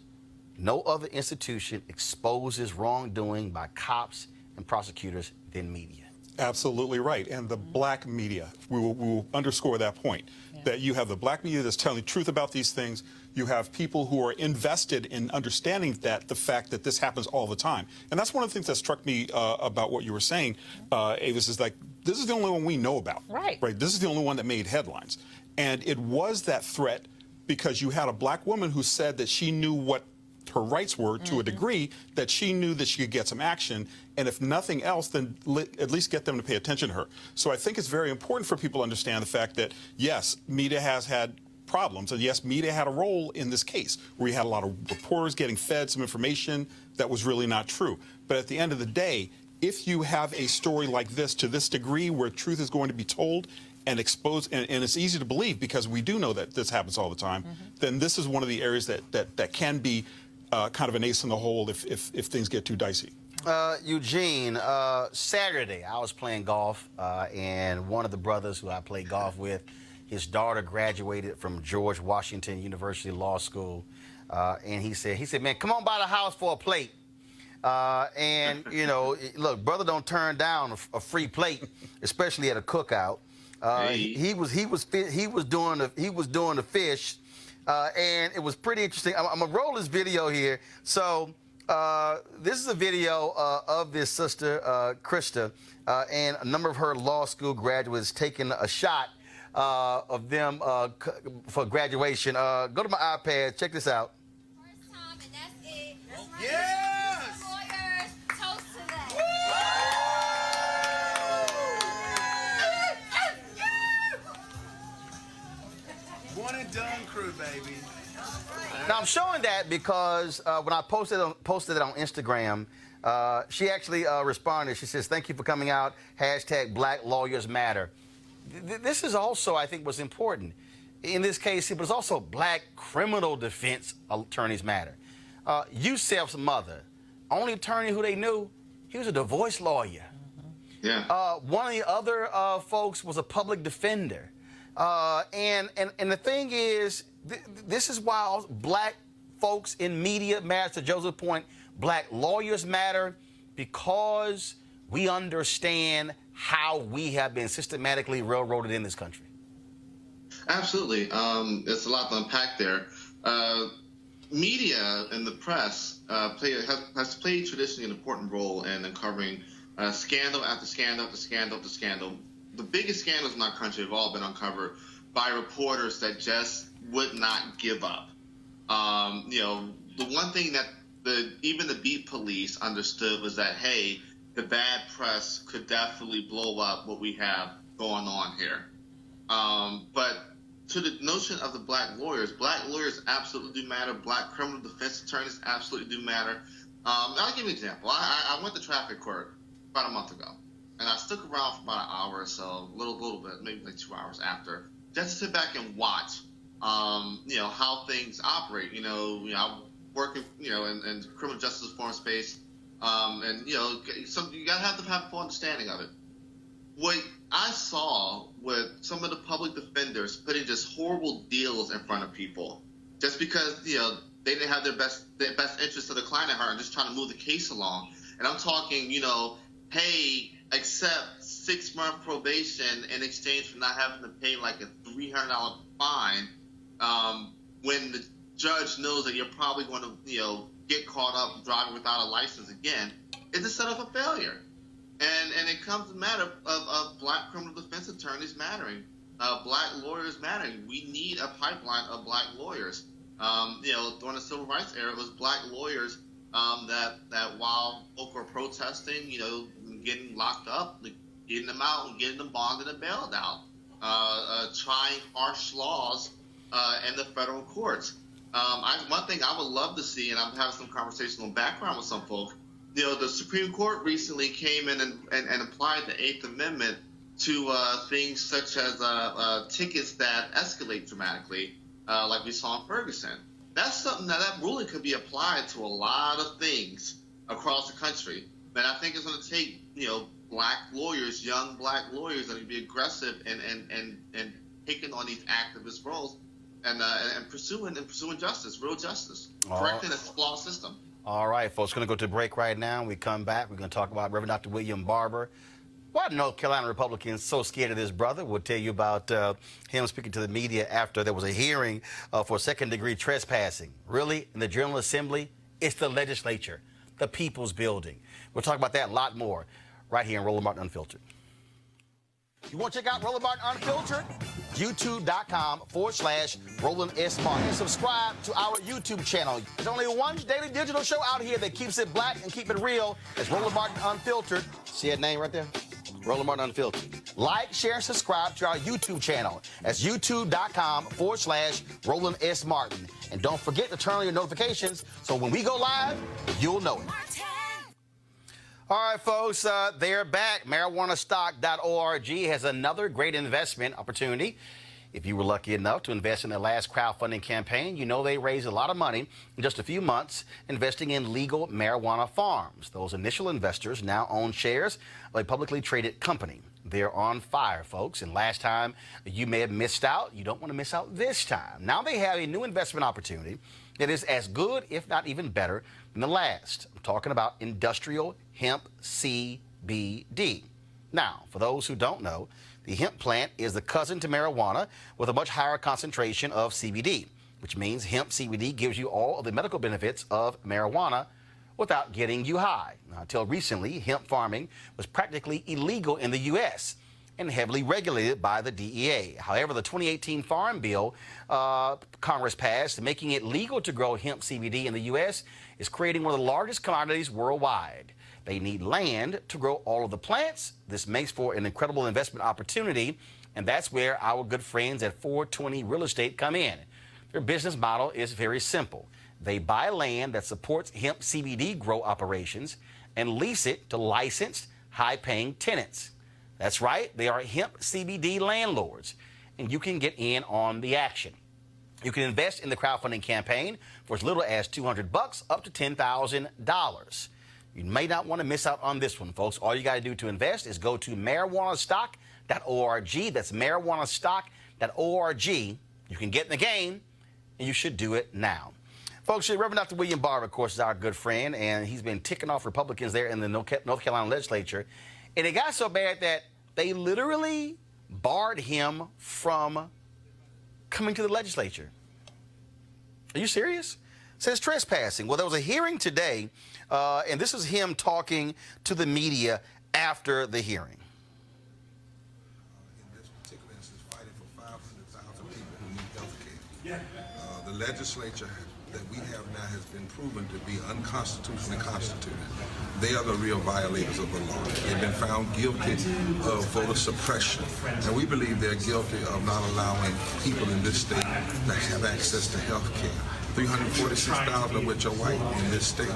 no other institution exposes wrongdoing by cops and prosecutors than media. Absolutely right. And the black media, we will underscore that point, that you have the black media that's telling the truth about these things. You have people who are invested in understanding the fact that this happens all the time. And that's one of the things that struck me about what you were saying, Avis, is like, this is the only one we know about. Right. This is the only one that made headlines. And it was that threat because you had a black woman who said that she knew what her rights were to a degree, that she knew that she could get some action, and if nothing else, then at least get them to pay attention to her. So I think it's very important for people to understand the fact that, yes, media has had problems, and yes, media had a role in this case, where you had a lot of reporters getting fed some information that was really not true. But at the end of the day, if you have a story like this to this degree where truth is going to be told and exposed, and it's easy to believe because we do know that this happens all the time, then this is one of the areas that can be kind of an ace in the hole if things get too dicey. Eugene, Saturday I was playing golf, and one of the brothers who I played golf with, his daughter graduated from George Washington University Law School, and he said, man, come on by the house for a plate. And you know, look, brother don't turn down a free plate, especially at a cookout. He was doing the fish, and it was pretty interesting. I'm gonna roll this video here. So this is a video of this sister Krista and a number of her law school graduates taking a shot of them for graduation. Go to my iPad. Check this out. First time, and that's it. Yes! Lawyers, toast to that. One and done crew, baby. Now I'm showing that because when I posted it on Instagram, she actually responded. She says, "Thank you for coming out. # Black Lawyers Matter." This is also, I think, what's important. In this case, it was also Black criminal defense attorneys matter. Yusef's mother, only attorney who they knew, he was a divorce lawyer. Yeah. One of the other folks was a public defender. And the thing is, this is why Black folks in media matter. To Joseph's point, Black lawyers matter because we understand how we have been systematically railroaded in this country. Absolutely. There's a lot to unpack there. Media and the press has played traditionally an important role in uncovering scandal after scandal after scandal after scandal. The biggest scandals in our country have all been uncovered by reporters that just would not give up. You know, the one thing that even the beat police understood was that, hey, the bad press could definitely blow up what we have going on here. But to the notion of the Black lawyers absolutely do matter. Black criminal defense attorneys absolutely do matter. I'll give you an example. I went to traffic court about a month ago, and I stuck around for about an hour or so, a little bit, maybe like 2 hours after, just to sit back and watch, you know, how things operate. You know, I'm working, you know, in the criminal justice reform space, and you know, you gotta have a full understanding of it. What I saw with some of the public defenders putting just horrible deals in front of people, just because, you know, they didn't have their best interest of the client at heart and just trying to move the case along. And I'm talking, you know, hey, accept 6-month probation in exchange for not having to pay like a $300 fine, when the judge knows that you're probably going to, you know, get caught up driving without a license again. It's a setup for failure. And it comes to the matter of Black criminal defense attorneys mattering, Black lawyers mattering. We need a pipeline of Black lawyers. You know, during the civil rights era, it was Black lawyers that while folk were protesting, you know, getting locked up, getting them out and getting them bonded and bailed out, trying harsh laws in the federal courts. One thing I would love to see, and I'm having some conversational background with some folk, you know, the Supreme Court recently came in and applied the 8th Amendment to things such as tickets that escalate dramatically, like we saw in Ferguson. That's something that ruling could be applied to a lot of things across the country. But I think it's going to take, you know, Black lawyers, young Black lawyers, that would be aggressive and taking on these activist roles and pursuing justice, real justice, correcting this flawed system. All right, folks, going to go to break right now. We come back. We're going to talk about Reverend Dr. William Barber. Why are North Carolina Republicans so scared of this brother? We'll tell you about him speaking to the media after there was a hearing for second-degree trespassing. Really, in the General Assembly, it's the legislature, the people's building. We'll talk about that a lot more right here in Roland Martin Unfiltered. You want to check out Roland Martin Unfiltered? YouTube.com/Roland S. Martin. And subscribe to our YouTube channel. There's only one daily digital show out here that keeps it black and keep it real. It's Roland Martin Unfiltered. See that name right there? Roland Martin Unfiltered. Like, share, and subscribe to our YouTube channel. That's YouTube.com/Roland S. Martin. And don't forget to turn on your notifications so when we go live, you'll know it. All right, folks, they're back. MarijuanaStock.org has another great investment opportunity. If you were lucky enough to invest in their last crowdfunding campaign, you know they raised a lot of money in just a few months investing in legal marijuana farms. Those initial investors now own shares of a publicly traded company. They're on fire, folks, and last time you may have missed out. You don't want to miss out this time. Now they have a new investment opportunity that is as good, if not even better, than the last. I'm talking about industrial hemp CBD. Now, for those who don't know, the hemp plant is the cousin to marijuana with a much higher concentration of CBD, which means hemp CBD gives you all of the medical benefits of marijuana without getting you high. Now, until recently, hemp farming was practically illegal in the U.S. and heavily regulated by the DEA. However, the 2018 Farm Bill Congress passed, making it legal to grow hemp CBD in the U.S., is creating one of the largest commodities worldwide. They need land to grow all of the plants. This makes for an incredible investment opportunity, and that's where our good friends at 420 Real Estate come in. Their business model is very simple. They buy land that supports hemp CBD grow operations and lease it to licensed, high-paying tenants. That's right, they are hemp CBD landlords, and you can get in on the action. You can invest in the crowdfunding campaign for as little as $200 up to $10,000. You may not want to miss out on this one, folks. All you got to do to invest is go to marijuanastock.org. That's marijuanastock.org. You can get in the game, and you should do it now. Folks, Reverend Dr. William Barber, of course, is our good friend, and he's been ticking off Republicans there in the North Carolina legislature. And it got so bad that they literally barred him from coming to the legislature. Are you serious? It says trespassing. Well, there was a hearing today, and this is him talking to the media after the hearing. In this particular instance, fighting for 500,000 people who need health care. The legislature that we have now has been proven to be unconstitutionally constituted. They are the real violators of the law. They've been found guilty of voter suppression, and we believe they're guilty of not allowing people in this state to have access to health care. 346,000 of which are white in this state.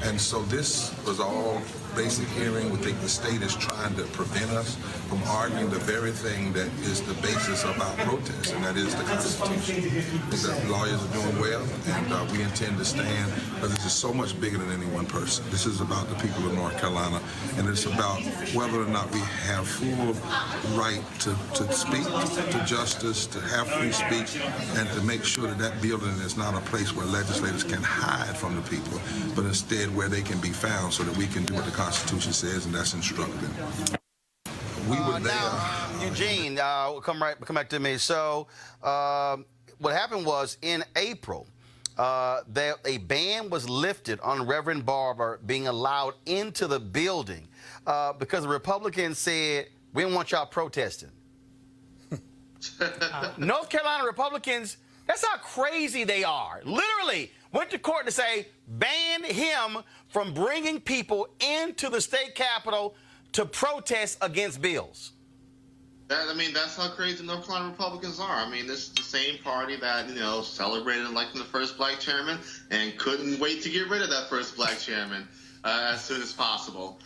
And so this was all basic hearing. We think the state is trying to prevent us from arguing the very thing that is the basis of our protest, and that is the Constitution. The lawyers are doing well, and we intend to stand, because this is so much bigger than any one person. This is about the people of North Carolina, and it's about whether or not we have full right to speak, to justice, to have free speech, and to make sure that that building is not a place where legislators can hide from the people, but instead where they can be found so that we can do what the Constitution says, and that's instruct them. We were there. Now, Eugene, come back to me. So what happened was in April, that a ban was lifted on Reverend Barber being allowed into the building because the Republicans said, we don't want y'all protesting. North Carolina Republicans, that's how crazy they are. Literally went to court to say, ban him from bringing people into the state capitol to protest against bills. That's how crazy North Carolina Republicans are. I mean, this is the same party that, celebrated electing the first black chairman and couldn't wait to get rid of that first black chairman as soon as possible.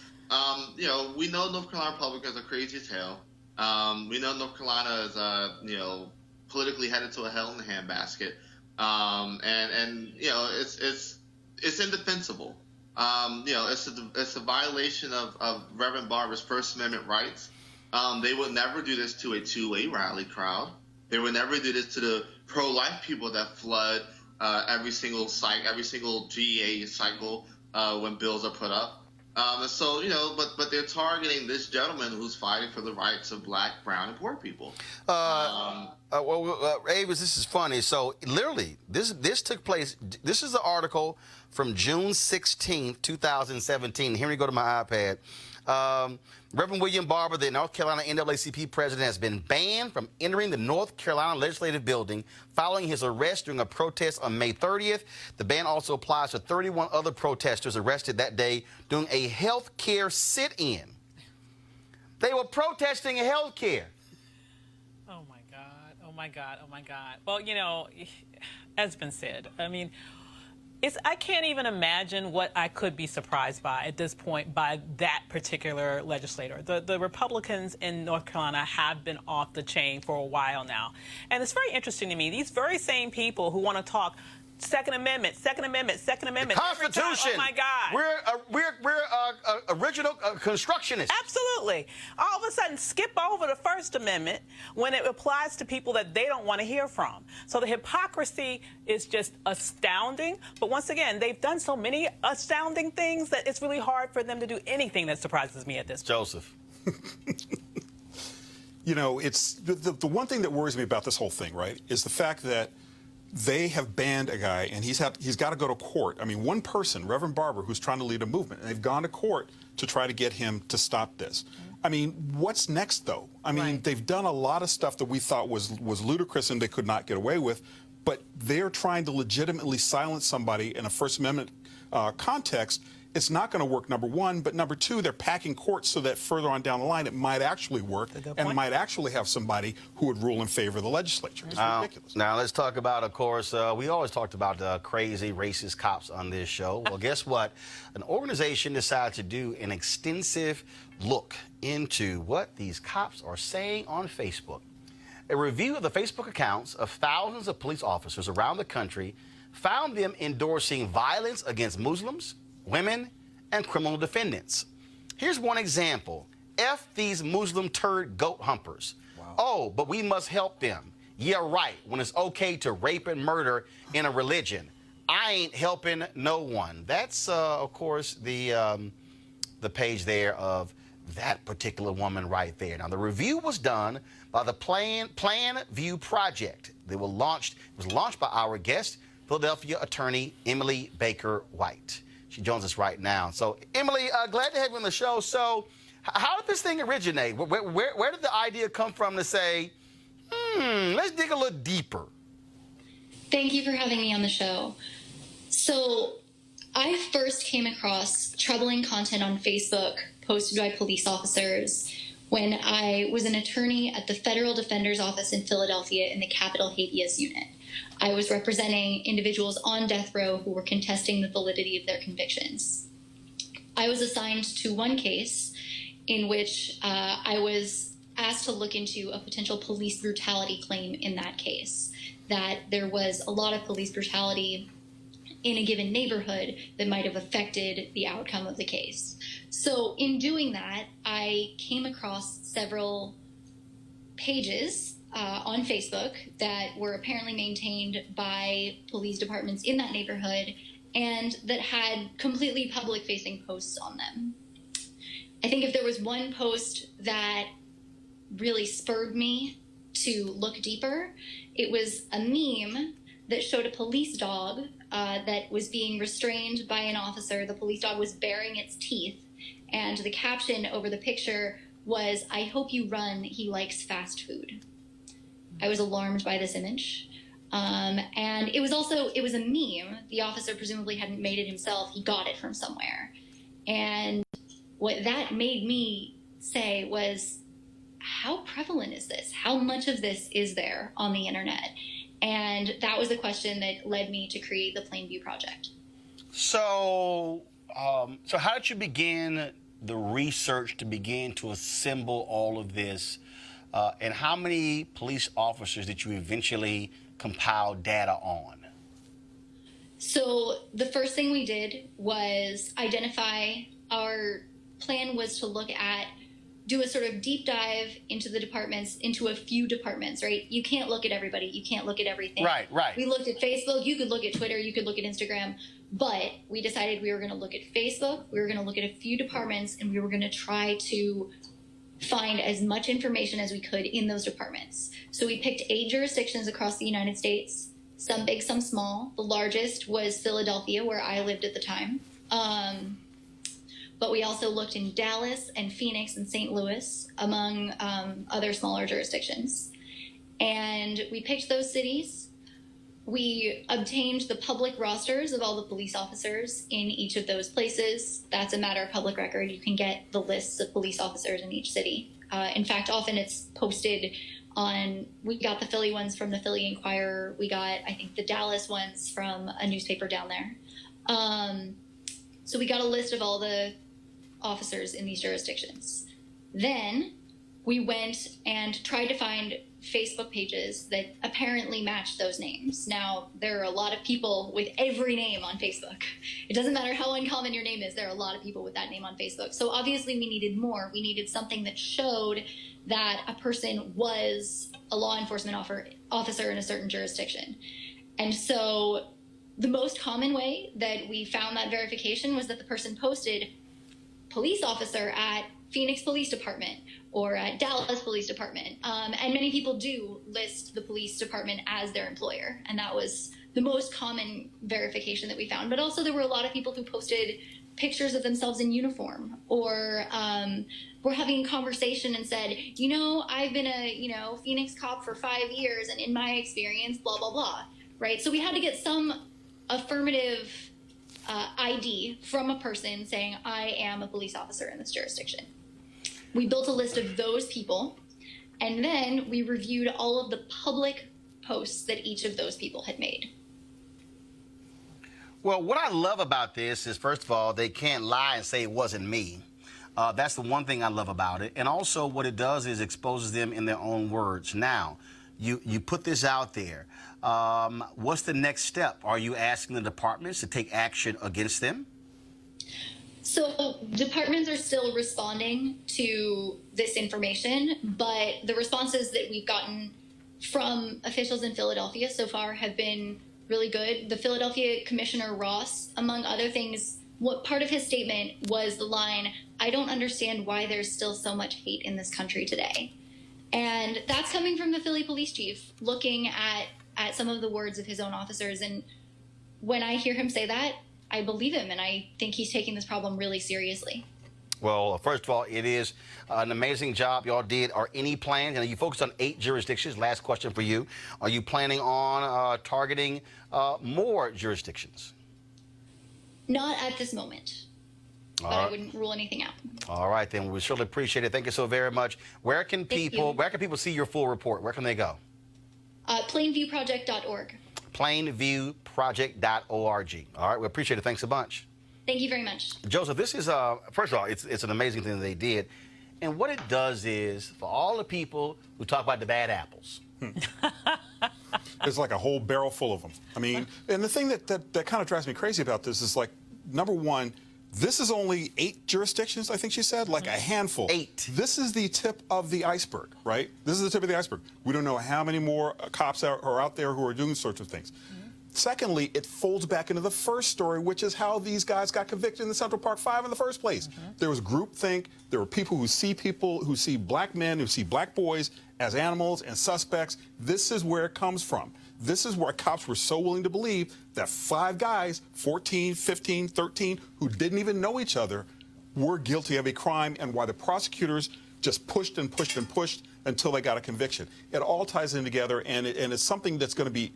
We know North Carolina Republicans are crazy as hell. We know North Carolina is, politically headed to a hell in a handbasket. It's indefensible. It's a violation of Reverend Barber's First Amendment rights. They would never do this to a two-way rally crowd. They would never do this to the pro-life people that flood every single GEA cycle when bills are put up. But they're targeting this gentleman who's fighting for the rights of black, brown, and poor people. Avis, this is funny. So literally, this took place. This is an article from June 16th, 2017. Here we go to my iPad. Reverend William Barber, the North Carolina NAACP president, has been banned from entering the North Carolina Legislative Building following his arrest during a protest on May 30th. The ban also applies to 31 other protesters arrested that day during a health care sit-in. They were protesting health care. Oh, my God. Oh, my God. Oh, my God. Well, as been said, I can't even imagine what I could be surprised by at this point by that particular legislator. The Republicans in North Carolina have been off the chain for a while now. And it's very interesting to me. These very same people who want to talk Second Amendment, Second Amendment, Second Amendment. Constitution. Oh, my God. We're original constructionists. Absolutely. All of a sudden, skip over the First Amendment when it applies to people that they don't want to hear from. So the hypocrisy is just astounding. But once again, they've done so many astounding things that it's really hard for them to do anything that surprises me at this point. Joseph. You know, it's the one thing that worries me about this whole thing, right, is the fact that they have banned a guy, and he's got to go to court. I mean, one person, Reverend Barber, who's trying to lead a movement, and they've gone to court to try to get him to stop this. I mean, what's next, though? I mean, they've done a lot of stuff that we thought was ludicrous and they could not get away with, but they're trying to legitimately silence somebody in a First Amendment context. It's not going to work, number one, but number two, they're packing courts so that further on down the line it might actually work, and it might actually have somebody who would rule in favor of the legislature. It's ridiculous. Now, let's talk about, of course, we always talked about crazy racist cops on this show. Well, guess what? An organization decided to do an extensive look into what these cops are saying on Facebook. A review of the Facebook accounts of thousands of police officers around the country found them endorsing violence against Muslims, women, and criminal defendants. Here's one example. F these Muslim turd goat humpers. Wow. Oh, but we must help them. Yeah, right, when it's okay to rape and murder in a religion. I ain't helping no one. That's, of course, the page there of that particular woman right there. Now, the review was done by the Plan View Project. It was launched by our guest, Philadelphia attorney Emily Baker White. She joins us right now. So, Emily, glad to have you on the show. So, how did this thing originate? Where did the idea come from to say, let's dig a little deeper? Thank you for having me on the show. So, I first came across troubling content on Facebook posted by police officers when I was an attorney at the Federal Defender's Office in Philadelphia in the Capital Habeas Unit. I was representing individuals on death row who were contesting the validity of their convictions. I was assigned to one case in which I was asked to look into a potential police brutality claim in that case, that there was a lot of police brutality in a given neighborhood that might have affected the outcome of the case. So in doing that, I came across several pages on Facebook that were apparently maintained by police departments in that neighborhood and that had completely public-facing posts on them. I think if there was one post that really spurred me to look deeper, it was a meme that showed a police dog that was being restrained by an officer. The police dog was baring its teeth, and the caption over the picture was, "I hope you run, he likes fast food." I was alarmed by this image. And it was a meme. The officer presumably hadn't made it himself. He got it from somewhere. And what that made me say was, how prevalent is this? How much of this is there on the internet? And that was the question that led me to create the Plainview Project. So how did you begin the research to begin to assemble all of this? And how many police officers did you eventually compile data on? So the first thing we did was identify. Our plan was to do a sort of deep dive into the departments, into a few departments, right? You can't look at everybody. You can't look at everything. Right. We looked at Facebook. You could look at Twitter. You could look at Instagram. But we decided we were going to look at Facebook. We were going to look at a few departments, and we were going to try to find as much information as we could in those departments. So we picked 8 jurisdictions across the United States, some big, some small. The largest was Philadelphia, where I lived at the time. But we also looked in Dallas and Phoenix and St. Louis, among other smaller jurisdictions. And we picked those cities. We obtained the public rosters of all the police officers in each of those places. That's a matter of public record. You can get the lists of police officers in each city. In fact, often it's posted on, we got the Philly ones from the Philly Inquirer. We got, I think, the Dallas ones from a newspaper down there. So we got a list of all the officers in these jurisdictions. Then we went and tried to find Facebook pages that apparently matched those names. Now, there are a lot of people with every name on Facebook. It doesn't matter how uncommon your name is, there are a lot of people with that name on Facebook. So obviously we needed more. We needed something that showed that a person was a law enforcement officer in a certain jurisdiction. And so the most common way that we found that verification was that the person posted police officer at Phoenix Police Department or at Dallas Police Department. And many people do list the police department as their employer. And that was the most common verification that we found. But also there were a lot of people who posted pictures of themselves in uniform or were having a conversation and said, you know, I've been a, Phoenix cop for 5 years and in my experience, blah, blah, blah, right? So we had to get some affirmative ID from a person saying, I am a police officer in this jurisdiction. We built a list of those people, and then we reviewed all of the public posts that each of those people had made. Well, what I love about this is, first of all, they can't lie and say it wasn't me. That's the one thing I love about it. And also what it does is exposes them in their own words. Now, you put this out there. What's the next step? Are you asking the departments to take action against them? So departments are still responding to this information, but the responses that we've gotten from officials in Philadelphia so far have been really good. The Philadelphia Commissioner Ross, among other things, what part of his statement was the line, I don't understand why there's still so much hate in this country today. And that's coming from the Philly police chief, looking at some of the words of his own officers. And when I hear him say that, I believe him, and I think he's taking this problem really seriously. Well, first of all, it is an amazing job y'all did. Are any plans, you focused on 8 jurisdictions. Last question for you. Are you planning on targeting more jurisdictions? Not at this moment, but I wouldn't rule anything out. All right, then. We surely appreciate it. Thank you so very much. Where can people see your full report? Where can they go? Plainviewproject.org. Plainviewproject.org. All right, we appreciate it. Thanks a bunch. Thank you very much. Joseph, this is, first of all, it's an amazing thing that they did. And what it does is, for all the people who talk about the bad apples. There's like a whole barrel full of them. I mean, and the thing that kind of drives me crazy about this is, like, number one, this is only 8 jurisdictions, I think she said, like a handful. 8. This is the tip of the iceberg, right? This is the tip of the iceberg. We don't know how many more cops are out there who are doing sorts of things. Secondly, it folds back into the first story, which is how these guys got convicted in the Central Park 5 in the first place. There was groupthink. There were people who see black men, who see black boys as animals and suspects. This is where it comes from. This is where cops were so willing to believe that 5 guys, 14, 15, 13, who didn't even know each other, were guilty of a crime, and why the prosecutors just pushed and pushed and pushed until they got a conviction. It all ties in together, and it's something that's going to be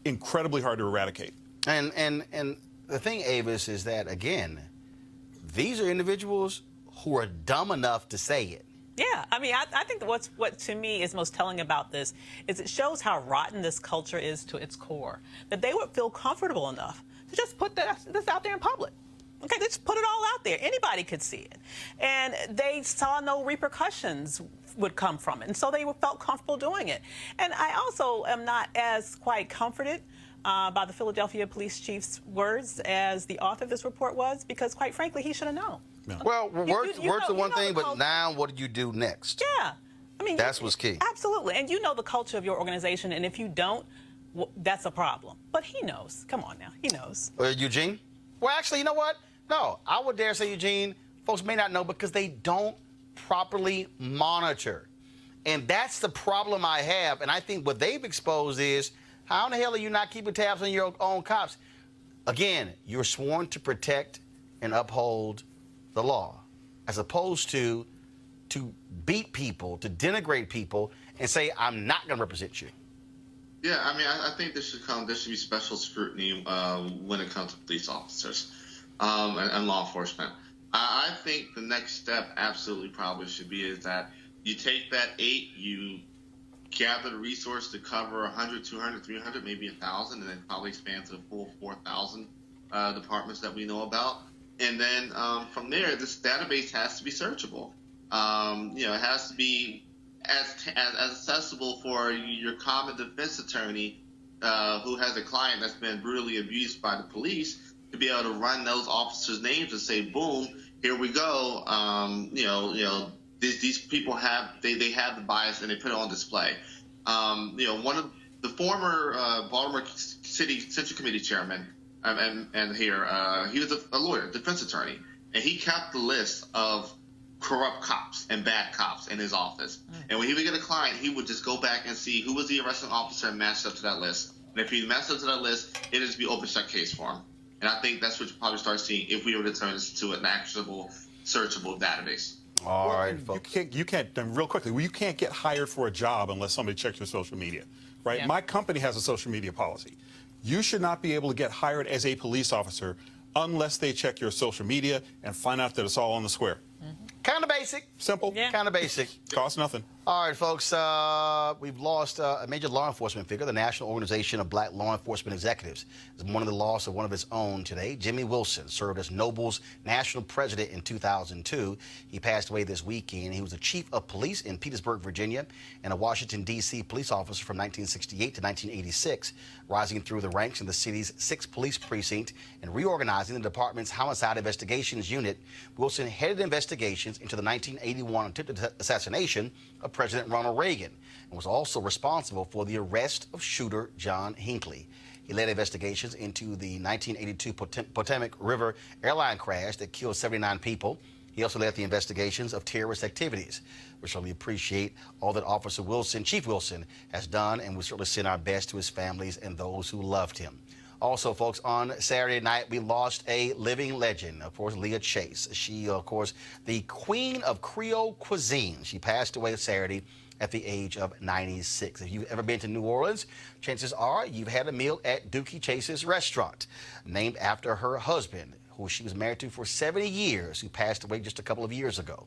incredibly hard to eradicate. And the thing, Avis, is that, again, these are individuals who are dumb enough to say it. Yeah, I mean, I think what to me is most telling about this is it shows how rotten this culture is to its core, that they would feel comfortable enough to just put this out there in public. Okay, just put it all out there. Anybody could see it. And they saw no repercussions would come from it. And so they felt comfortable doing it. And I also am not as quite comforted by the Philadelphia police chief's words as the author of this report was, because quite frankly, he should have known. Yeah. Well, words are one thing, but now what do you do next? Yeah. I mean, that's what's key. Absolutely. And you know the culture of your organization, and if you don't, that's a problem. But he knows. Come on now. He knows. Eugene? Well, actually, you know what? No, I would dare say, Eugene, folks may not know because they don't properly monitor. And that's the problem I have. And I think what they've exposed is, how in the hell are you not keeping tabs on your own cops? Again, you're sworn to protect and uphold the law, as opposed to beat people, to denigrate people, and say, I'm not going to represent you. Yeah, I mean, I think there should be special scrutiny when it comes to police officers and law enforcement. I think the next step absolutely probably should be is that you take that 8, you gather the resource to cover 100, 200, 300, maybe 1,000, and then probably expand to the full 4,000 departments that we know about. And then from there, this database has to be searchable. It has to be as accessible for your common defense attorney who has a client that's been brutally abused by the police to be able to run those officers' names and say, boom, here we go. These people have they have the bias and they put it on display. One of the former Baltimore City Central Committee chairman he was a lawyer, defense attorney, and he kept the list of corrupt cops and bad cops in his office. And when he would get a client, he would just go back and see who was the arresting officer and matched up to that list. And if he matched up to that list, it would just be open shut case for him. And I think that's what you'll probably start seeing if we were to turn this to an actionable, searchable database. All right, folks. You can't, real quickly, you can't get hired for a job unless somebody checks your social media, right? Yeah. My company has a social media policy. You should not be able to get hired as a police officer unless they check your social media and find out that it's all on the square. Kind of basic. Simple. Yeah. Kind of basic. Costs nothing. All right, folks. We've lost a major law enforcement figure. The National Organization of Black Law Enforcement Executives is mourning the loss of one of its own today. Jimmy Wilson served as Noble's national president in 2002. He passed away this weekend. He was the chief of police in Petersburg, Virginia, and a Washington, D.C. police officer from 1968 to 1986, rising through the ranks in the city's 6th police precinct and reorganizing the department's homicide investigations unit. Wilson headed investigations into the 1981 attempted assassination of President Ronald Reagan and was also responsible for the arrest of shooter John Hinckley. He led investigations into the 1982 Potomac River airline crash that killed 79 people. He also led the investigations of terrorist activities. We certainly appreciate all that Officer Wilson, Chief Wilson, has done, and we certainly send our best to his families and those who loved him. Also, folks, on Saturday night, we lost a living legend, of course, Leah Chase. She, of course, the queen of Creole Cuisine. She passed away Saturday at the age of 96. If you've ever been to New Orleans, chances are you've had a meal at Inductee Chase's restaurant, named after her husband, who she was married to for 70 years, who passed away just a couple of years ago.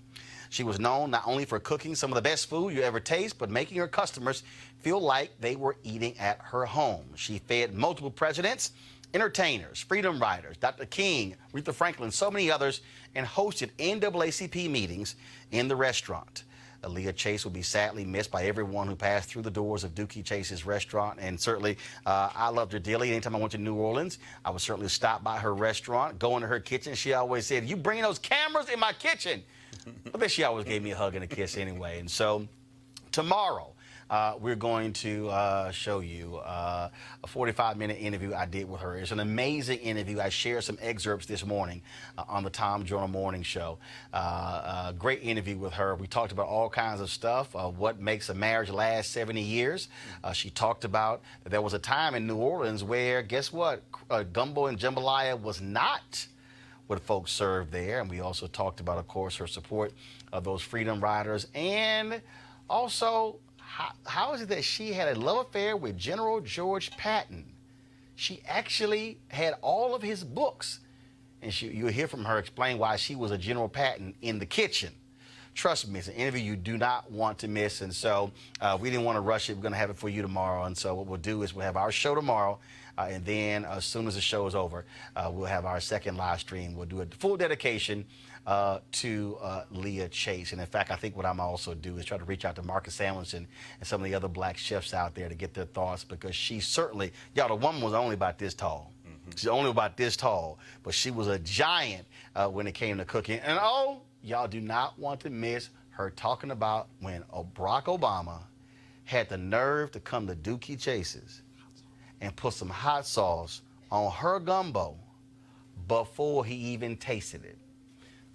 She was known not only for cooking some of the best food you ever taste, but making her customers feel like they were eating at her home. She fed multiple presidents, entertainers, freedom riders, Dr. King, Aretha Franklin, so many others, and hosted NAACP meetings in the restaurant. Leah Chase will be sadly missed by everyone who passed through the doors of Inductee Chase's restaurant. And certainly, I loved her dearly. Anytime I went to New Orleans, I would certainly stop by her restaurant, go into her kitchen. She always said, "You bringing those cameras in my kitchen?" But then she always gave me a hug and a kiss anyway. And so tomorrow, we're going to show you a 45-minute interview I did with her. It's an amazing interview. I shared some excerpts this morning on the Tom Joyner Morning Show. Great interview with her. We talked about all kinds of stuff, what makes a marriage last 70 years. She talked about that there was a time in New Orleans where, guess what, gumbo and jambalaya was not what folks served there. And we also talked about, of course, her support of those freedom riders, and also how is it that she had a love affair with General George Patton? She actually had all of his books, and you'll hear from her explain why she was a General Patton in the kitchen. Trust me, it's an interview you do not want to miss, and so we didn't want to rush it. We're going to have it for you tomorrow, and so what we'll do is we'll have our show tomorrow, and then as soon as the show is over, we'll have our second live stream. We'll do a full dedication to Leah Chase. And in fact, I think what I'm also do is try to reach out to Marc and some of the other black chefs out there to get their thoughts, because she certainly, y'all, the woman was only about this tall. She's only about this tall, but she was a giant when it came to cooking. And y'all do not want to miss her talking about when Barack Obama had the nerve to come to Inductee Chase's and put some hot sauce on her gumbo before he even tasted it.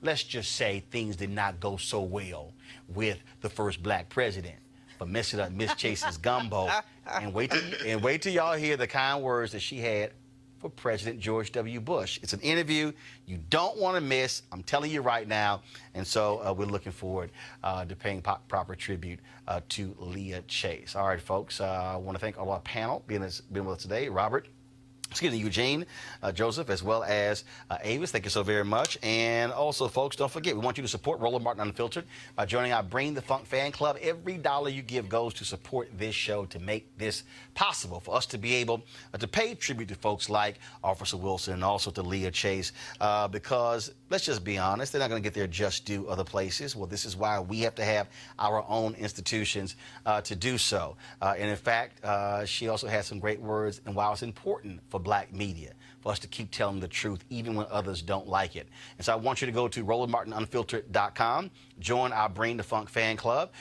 Let's just say things did not go so well with the first black president for messing up Miss Chase's gumbo. And wait till y'all hear the kind words that she had for President George W. Bush. It's an interview you don't want to miss. I'm telling you right now. And so we're looking forward to paying proper tribute to Leah Chase. All right, folks. I want to thank all our panel being with us today. Robert, Eugene, Joseph, as well as Avis. Thank you so very much. And also, folks, don't forget, we want you to support Roland Martin Unfiltered by joining our Bring the Funk fan club. Every dollar you give goes to support this show to make this possible for us to be able to pay tribute to folks like Officer Wilson and also to Leah Chase because, let's just be honest, they're not going to get their just due other places. Well, this is why we have to have our own institutions to do so. And in fact, she also had some great words and why it's important for Black media, for us to keep telling the truth even when others don't like it. And so I want you to go to RolandMartinUnfiltered.com, join our Bring the Funk fan club.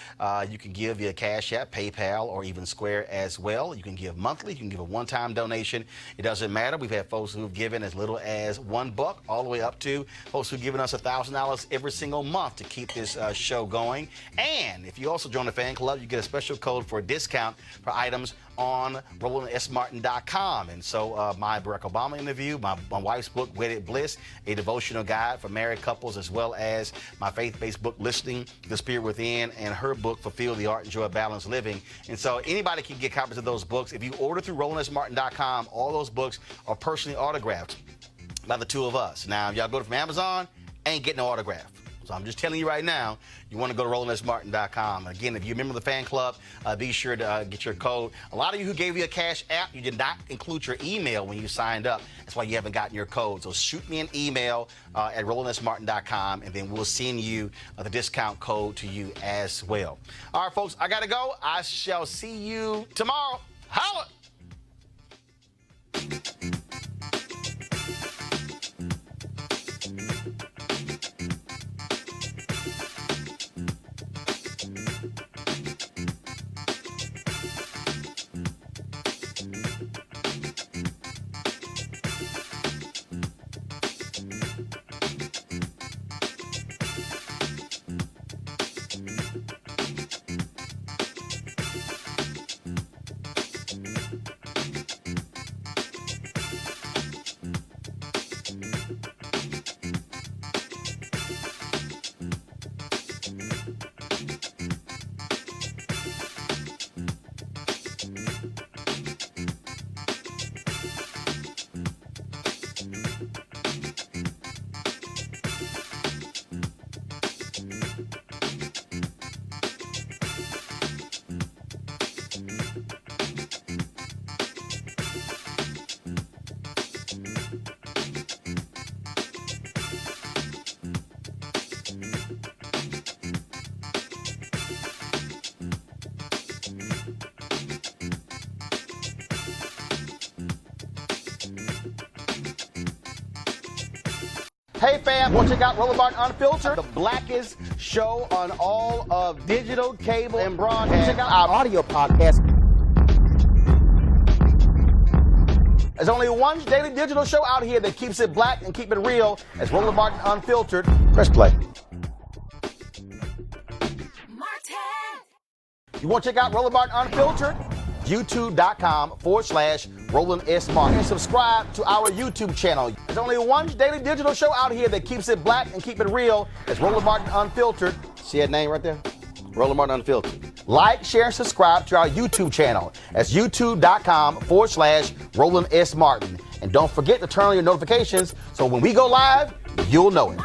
You can give via Cash App, PayPal, or even Square as well. You can give monthly. You can give a one-time donation. It doesn't matter. We've had folks who've given as little as $1 all the way up to folks who've given us $1,000 every single month to keep this show going. And if you also join the fan club, you get a special code for a discount for items on RolandSMartin.com. And so my Barack Obama interview, my wife's book, Wedded Bliss, a devotional guide for married couples, as well as my faith-based book, Listening to the Spirit Within, and her book, Fulfill the Art and Joy of Balanced Living. And so anybody can get copies of those books. If you order through RolandSMartin.com, all those books are personally autographed by the two of us. Now, if y'all go from Amazon, ain't getting no autograph. So I'm just telling you right now, you want to go to RolandSMartin.com. Again, if you're a member of the fan club, be sure to get your code. A lot of you who gave you a Cash App, you did not include your email when you signed up. That's why you haven't gotten your code. So shoot me an email at RolandSMartin.com, and then we'll send you the discount code to you as well. All right, folks, I got to go. I shall see you tomorrow. Holla! Hey fam, want to check out Roland Martin Unfiltered, the blackest show on all of digital, cable, and broadcast. Check out our audio podcast. There's only one daily digital show out here that keeps it black and keep it real. It's Roland Martin Unfiltered. Press play. You want to check out Roland Martin Unfiltered? YouTube.com/Roland S. Martin. And subscribe to our YouTube channel. There's only one daily digital show out here that keeps it black and keep it real. It's Roland Martin Unfiltered. See that name right there? Roland Martin Unfiltered. Like, share, and subscribe to our YouTube channel. That's YouTube.com/Roland S. Martin. And don't forget to turn on your notifications so when we go live, you'll know it.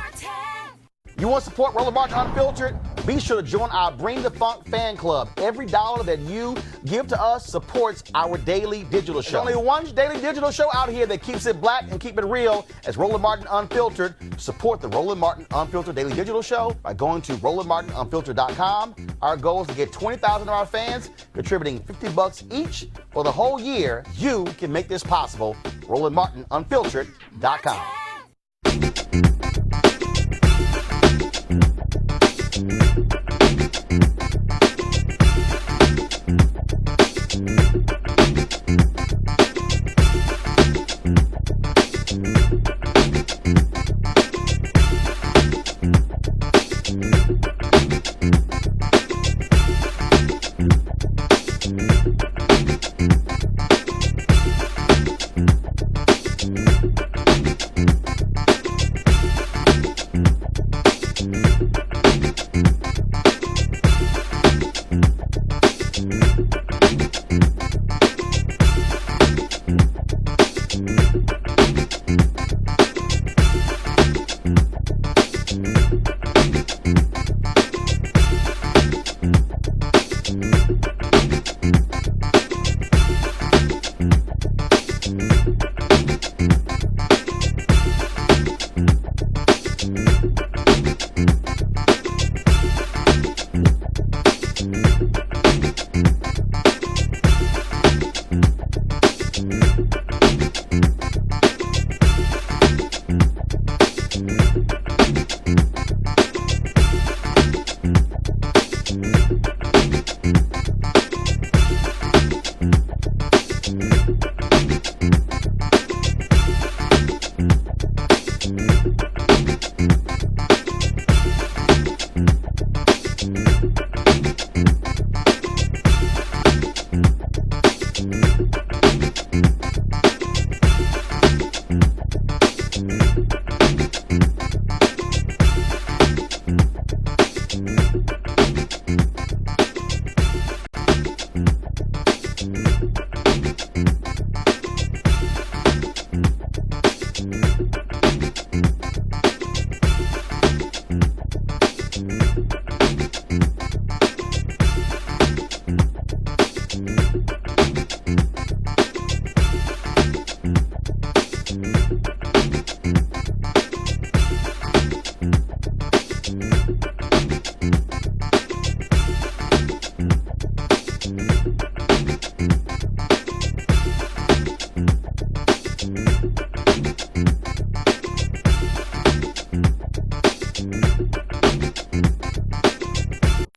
You want to support Roland Martin Unfiltered? Be sure to join our Bring the Funk fan club. Every dollar that you give to us supports our daily digital show. There's only one daily digital show out here that keeps it black and keep it real. It's Roland Martin Unfiltered. Support the Roland Martin Unfiltered daily digital show by going to RolandMartinUnfiltered.com. Our goal is to get 20,000 of our fans contributing $50 each for the whole year. You can make this possible. RolandMartinUnfiltered.com.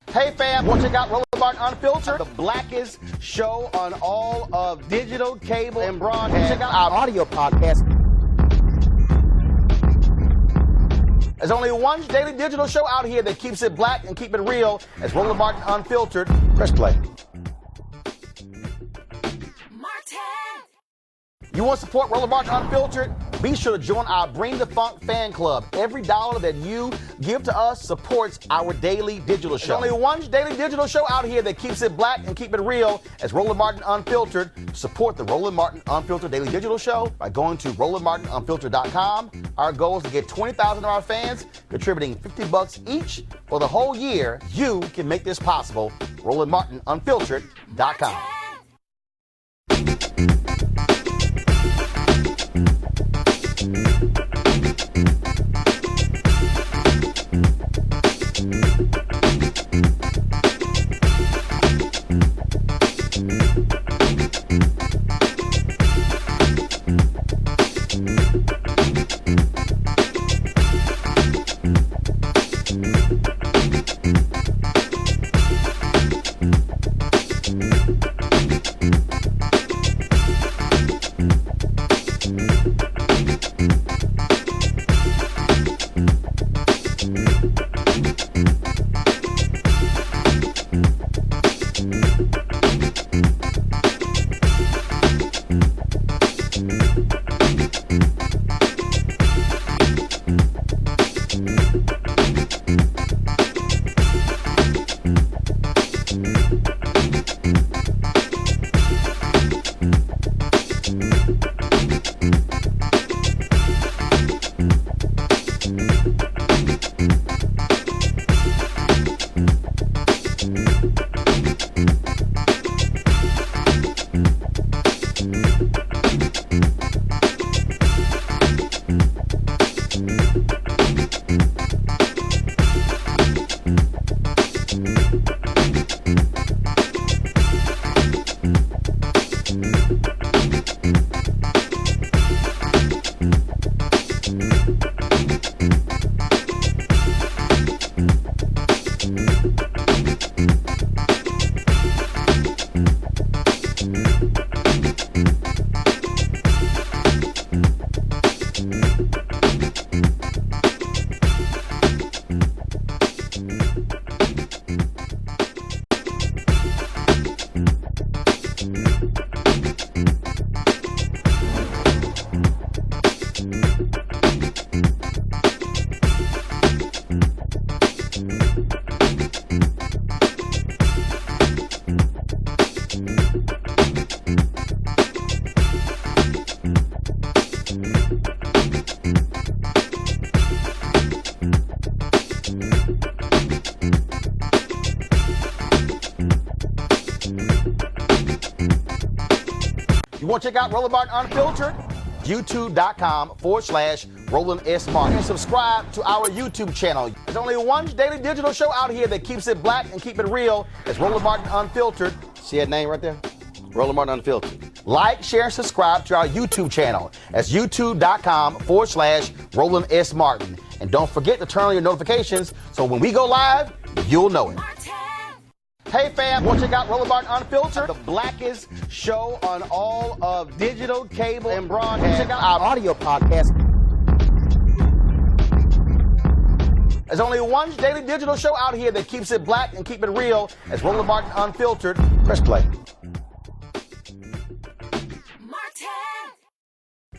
Hey fam, want to check out Roland Martin Unfiltered, the blackest show on all of digital, cable, and broadcast. Check out our audio podcast. There's only one daily digital show out here that keeps it black and keep it real. It's Roland Martin Unfiltered. Press play. You want to support Roland Martin Unfiltered? Be sure to join our Bring the Funk fan club. Every dollar that you give to us supports our daily digital show. There's only one daily digital show out here that keeps it black and keep it real. It's Roland Martin Unfiltered. Support the Roland Martin Unfiltered daily digital show by going to RolandMartinUnfiltered.com. Our goal is to get 20,000 of our fans contributing $50 each for the whole year. You can make this possible. RolandMartinUnfiltered.com. You want to check out Roland Martin Unfiltered? YouTube.com/Roland S. Martin. And subscribe to our YouTube channel. There's only one daily digital show out here that keeps it black and keep it real. It's Roland Martin Unfiltered. See that name right there? Roland Martin Unfiltered. Like, share, and subscribe to our YouTube channel. That's YouTube.com/Roland S. Martin. And don't forget to turn on your notifications so when we go live, you'll know it. Hey fam, want to check out Roland Martin Unfiltered, the blackest show on all of digital, cable, and broadcast. Check out our audio podcast. There's only one daily digital show out here that keeps it black and keep it real. It's Roland Martin Unfiltered. Press play.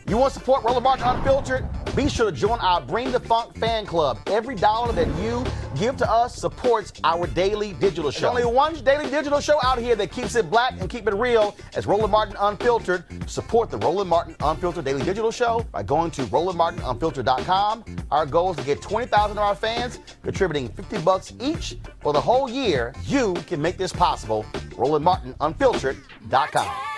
You want to support Roland Martin Unfiltered? Be sure to join our Bring the Funk fan club. Every dollar that you give to us supports our daily digital show. There's only one daily digital show out here that keeps it black and keep it real. It's Roland Martin Unfiltered. Support the Roland Martin Unfiltered daily digital show by going to RolandMartinUnfiltered.com. Our goal is to get 20,000 of our fans contributing $50 each for the whole year. You can make this possible. RolandMartinUnfiltered.com.